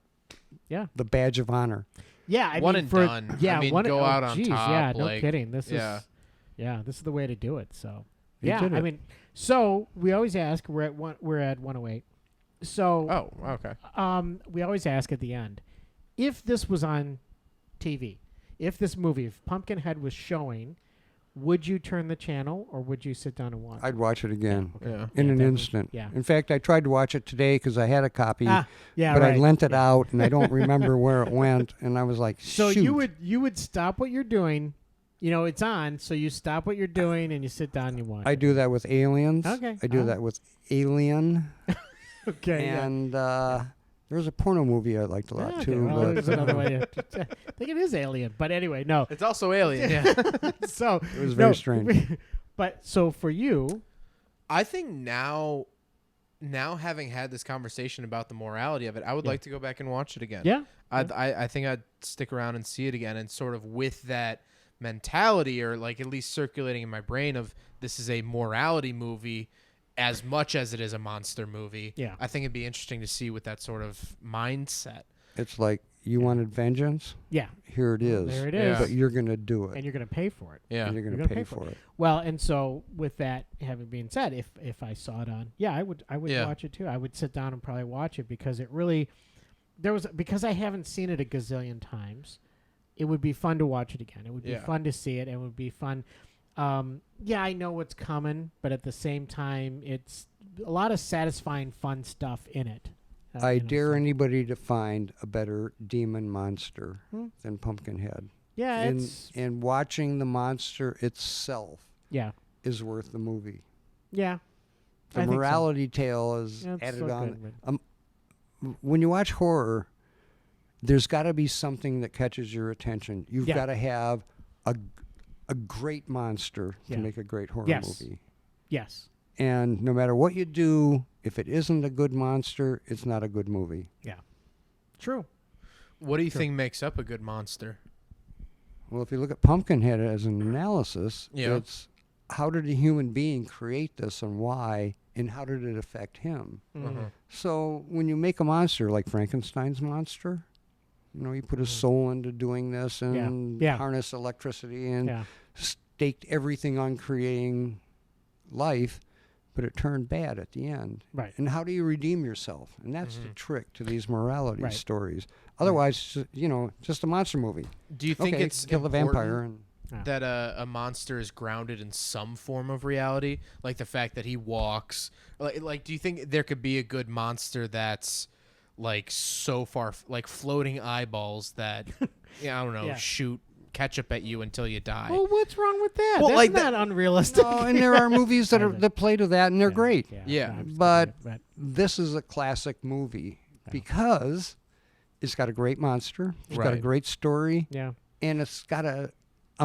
Yeah. the badge of honor. Yeah, I One mean, and for, done. Yeah, I mean, one, go oh, out on geez, top, Yeah, no like, kidding. This yeah. is, this is the way to do it. So, He yeah, did I it. mean, so we always ask. We're at 108. So, Oh, okay. we always ask at the end, if this was on TV, if this movie, if Pumpkinhead was showing, would you turn the channel or would you sit down and watch? I'd watch it again Yeah. in an definitely. instant. Yeah. In fact, I tried to watch it today because I had a copy, Yeah, but right. I lent it out and I don't remember where it went. And I was like, So shoot. you would stop what you're doing. You know, it's on, so you stop what you're doing and you sit down and you watch. I do that with Aliens. Okay. I do that with Alien. Okay. And there's a porno movie I liked a lot Okay, too. well, but there's another way. I think it is Alien, but anyway, no. It's also Alien. Yeah. So it was very strange. But so for you, I think now having had this conversation about the morality of it, I would like to go back and watch it again. yeah, I think I'd stick around and see it again, and sort of with that mentality, or like at least circulating in my brain of this is a morality movie as much as it is a monster movie. Yeah. I think it'd be interesting to see with that sort of mindset. It's like, you wanted vengeance? yeah, Here it is. there it is. But you're going to do it. and you're going to pay for it. Yeah. And you're going You're to gonna pay for it. Well, and so with that having been said, if I saw it on, I would Yeah. watch it too. I would sit down and probably watch it because it really because I haven't seen it a gazillion times. It would be fun to watch it again. It would be Yeah. fun to see it. It would be fun. I know what's coming, but at the same time, it's a lot of satisfying, fun stuff in it. I dare so- anybody to find a better demon monster Hmm. than Pumpkinhead. Yeah, And, it's and watching the monster itself yeah, is worth the movie. yeah. The I think so. morality tale is Yeah, it's added so on. good, When you watch horror, there's got to be something that catches your attention. You've Yeah. got to have a great monster to Yeah. make a great horror Yes. movie. Yes. And no matter what you do, if it isn't a good monster, it's not a good movie. True. What do you think makes up a good monster? Well, if you look at Pumpkinhead as an analysis, Yeah. it's how did a human being create this and why, and how did it affect him? Mm-hmm. So when you make a monster like Frankenstein's monster, you put his soul into doing this and Yeah. harness electricity and Yeah. staked everything on creating life, but it turned bad at the end. Right. And how do you redeem yourself? And that's the trick to these morality Right. stories. Otherwise, just a monster movie. Do you think Okay, it's kill the important vampire and that a monster is grounded in some form of reality, like the fact that he walks? Like, do you think there could be a good monster that's like so far, like floating eyeballs that, I don't know, Yeah. shoot ketchup at you until you die? Well, what's wrong with that? Well, That's like not unrealistic. No, and there are movies that play to that, and they're great. Yeah. I'm But stupid, this is a classic movie because it's got a great monster, it's got a Right. great story, yeah, and it's got a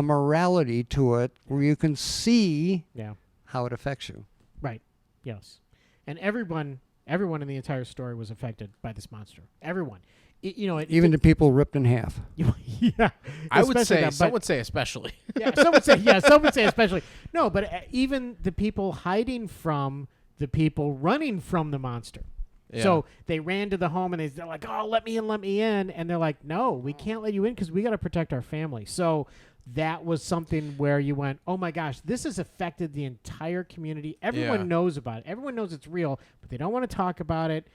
morality to it where you can see yeah, how it affects you. right, yes, and everyone in the entire story was affected by this monster. Everyone, Even the people ripped in half. yeah. I would especially say, that, some but- would say especially. some would say especially. No, but even the people hiding from the people running from the monster. Yeah. So they ran to the home and they're like, "Oh, let me in," and they're like, "No, we can't let you in because we got to protect our family." So that was something where you went, "Oh my gosh, this has affected the entire community. Everyone Yeah. knows about it. Everyone knows it's real, but they don't want to talk about it.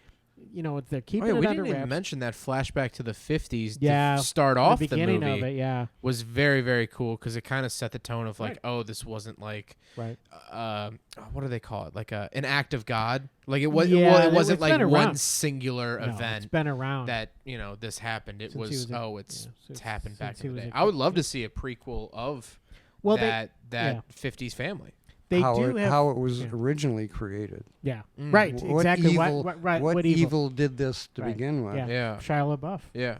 They're keeping it we under didn't even wraps." mention that flashback to the 50s Yeah, to start off the beginning movie of it, yeah, was very, very cool because it kind of set the tone of like, Right. oh, this wasn't like, right. what do they call it? Like an act of God. Like it was. Yeah, it wasn't it's like been one around. singular No, event it's been around. that this happened. It Since he was, was a- it's yeah, happened back since he in the was day. a I would kid. love to see a prequel of Well, that yeah. 50s family. They how do it, have how it was yeah. originally created. Yeah, Mm. right. What Exactly. Evil, What evil did this to Right. begin with? Yeah. Yeah. Shia LaBeouf. Yeah,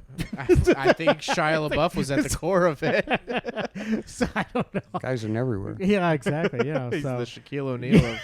I think Shia LaBeouf was at the core of it. So I don't know. Guys are everywhere. Yeah, exactly. He's So the Shaquille O'Neal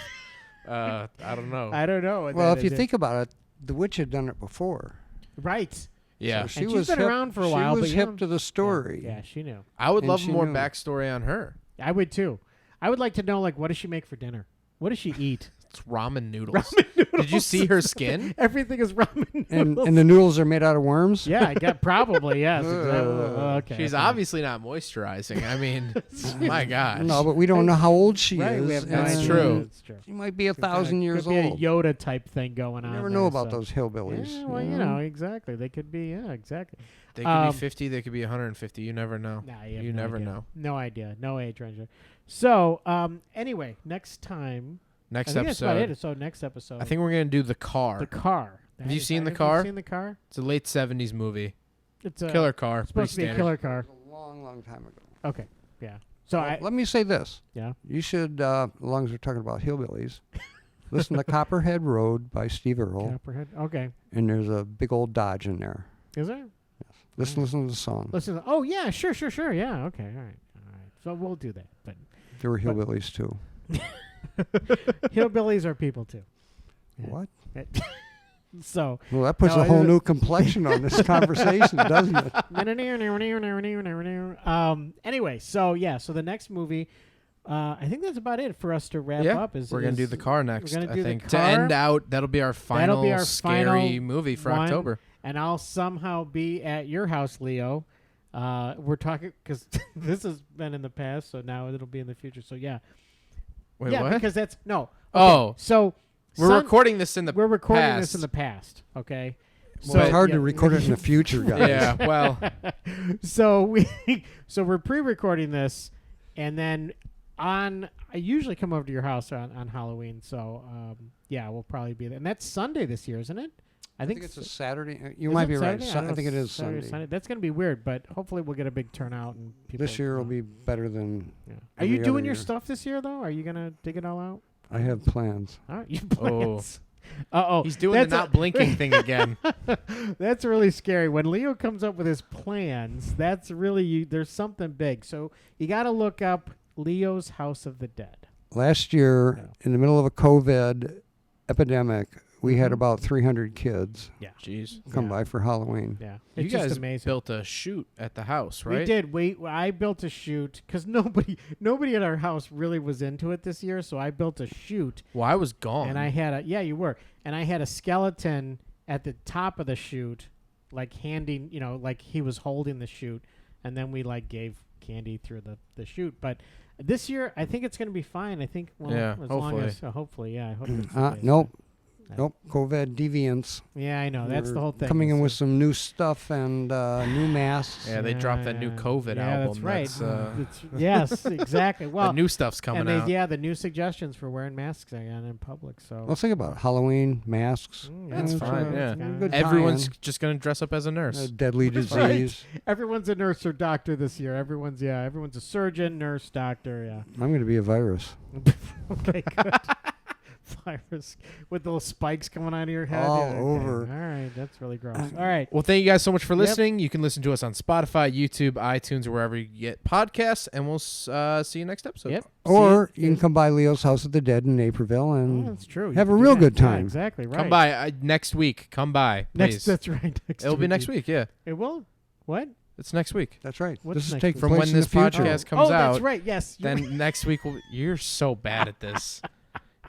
of, I don't know. I don't know. Well, if you think about it, the witch had done it before. right. Yeah, So she And she's was been hip, around for a while, She was but hip yeah. to the story. Yeah, she knew. I would and love she more knew. backstory on her. I would too. I would like to know, like, what does she make for dinner? What does she eat? It's ramen noodles. Did you see her skin? Everything is ramen noodles. And the noodles are made out of worms? Yeah, I got probably, yes. Okay. She's obviously not moisturizing. I mean, my gosh. No, but we don't know how old she right, is. we have no That's idea. true. It's true. She might be 1,000 years could be old. a Yoda type thing going on. You never there, know about so. those hillbillies. Yeah, well, you know, exactly. They could be, exactly. They could be 50. They could be 150. You never know. Nah, you no never idea. know. No idea. No age range. So, anyway, next time. Next I think episode. that's about it. So next episode. I think we're gonna do The Car. The Car. Have you seen The Have Car? you seen The Car? It's a late 70s movie. It's a Killer car. It's supposed to be Pretty a killer car. It was a long, long time ago. Okay. Yeah. So Let me say this. Yeah. You should, as long as we're talking about hillbillies, listen to Copperhead Road by Steve Earle. Copperhead. Okay. And there's a big old Dodge in there. Is there? Listen to the song. Listen. Oh yeah. Sure. Yeah. Okay. All right. So we'll do that. But There were hillbillies too. hillbillies are people too. What? So. Well, that puts No, a whole it- new complexion on this conversation, doesn't it? Anyway, so yeah, so the next movie, I think that's about it for us to wrap Yeah, up. we're gonna do The Car next. We're gonna I do think The to Car. end out, that'll be our final scary final movie for one, October. and I'll somehow be at your house, Leo. We're talking because this has been in the past, so now it'll be in the future. So yeah, Wait, yeah, what? because that's no. Okay, Oh. so We're recording this in the we're recording past. this in the past. Okay. Well, it's hard yeah. to record it in the future, guys. Yeah, well, so we're pre-recording this, and then I usually come over to your house on Halloween. So yeah, we'll probably be there, and that's Sunday this year, isn't it? I think it's a Saturday. You is might it be right. Saturday? don't I think know, it is Saturday or Sunday. That's gonna be weird, but hopefully we'll get a big turnout and people. This year will be better than. Yeah. Are every you doing other your year. stuff this year though? Are you gonna dig it all out? I have plans. All right, you plans. Oh, he's doing the not blinking thing again. That's really scary. When Leo comes up with his plans, that's really there's something big. So you got to look up Leo's House of the Dead. Last year, in the middle of a COVID epidemic, we had about 300 kids Yeah. Jeez. come by for Halloween. Yeah. You It's guys just amazing. built a chute at the house, right? We did. I built a chute because nobody at our house really was into it this year. So I built a chute, Well, I was gone. and I had you were, and I had a skeleton at the top of the chute, like handing, like he was holding the chute, and then we like gave candy through the chute. But this year, I think it's gonna be fine. I think. Well, Yeah, as long hopefully. as hopefully, yeah. I hope it's the case. Nope. Nope. COVID deviants. Yeah, I know. That's the We're whole thing. Coming in So- with some new stuff and new masks. Yeah, they dropped that new COVID yeah, album. That's right. That's, Yes, exactly. Well, the new stuff's coming and out. the new suggestions for wearing masks again in public. So Let's think about it. Halloween, masks. That's it's fine, yeah. it's a good Everyone's tie-in. just going to dress up as a nurse. A deadly Right. disease. everyone's a nurse or doctor this year. Everyone's a surgeon, nurse, doctor. Yeah. I'm going to be a virus. Okay, good. Virus with little spikes coming out of your head. All Yeah, okay. over. All right, that's really gross. All right. Well, thank you guys so much for Yep. listening. You can listen to us on Spotify, YouTube, iTunes, or wherever you get podcasts, and we'll see you next episode. Yep. Or See you can come by Leo's House of the Dead in Naperville Oh, and that's true. You have a can do real that. good Yeah, time. exactly. Right. Come by next week. Come by, please. That's right. It'll be next week, yeah. It will. What? It's next week. That's right. What's this is next taking week? From place when in this the future. podcast comes oh, out. that's right. Yes. you're right. Then next week, you're so bad at this.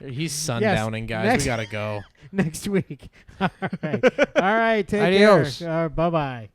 He's sundowning, guys. next- We got to go. Next week. All right. All right. Take Adios. care. Bye-bye.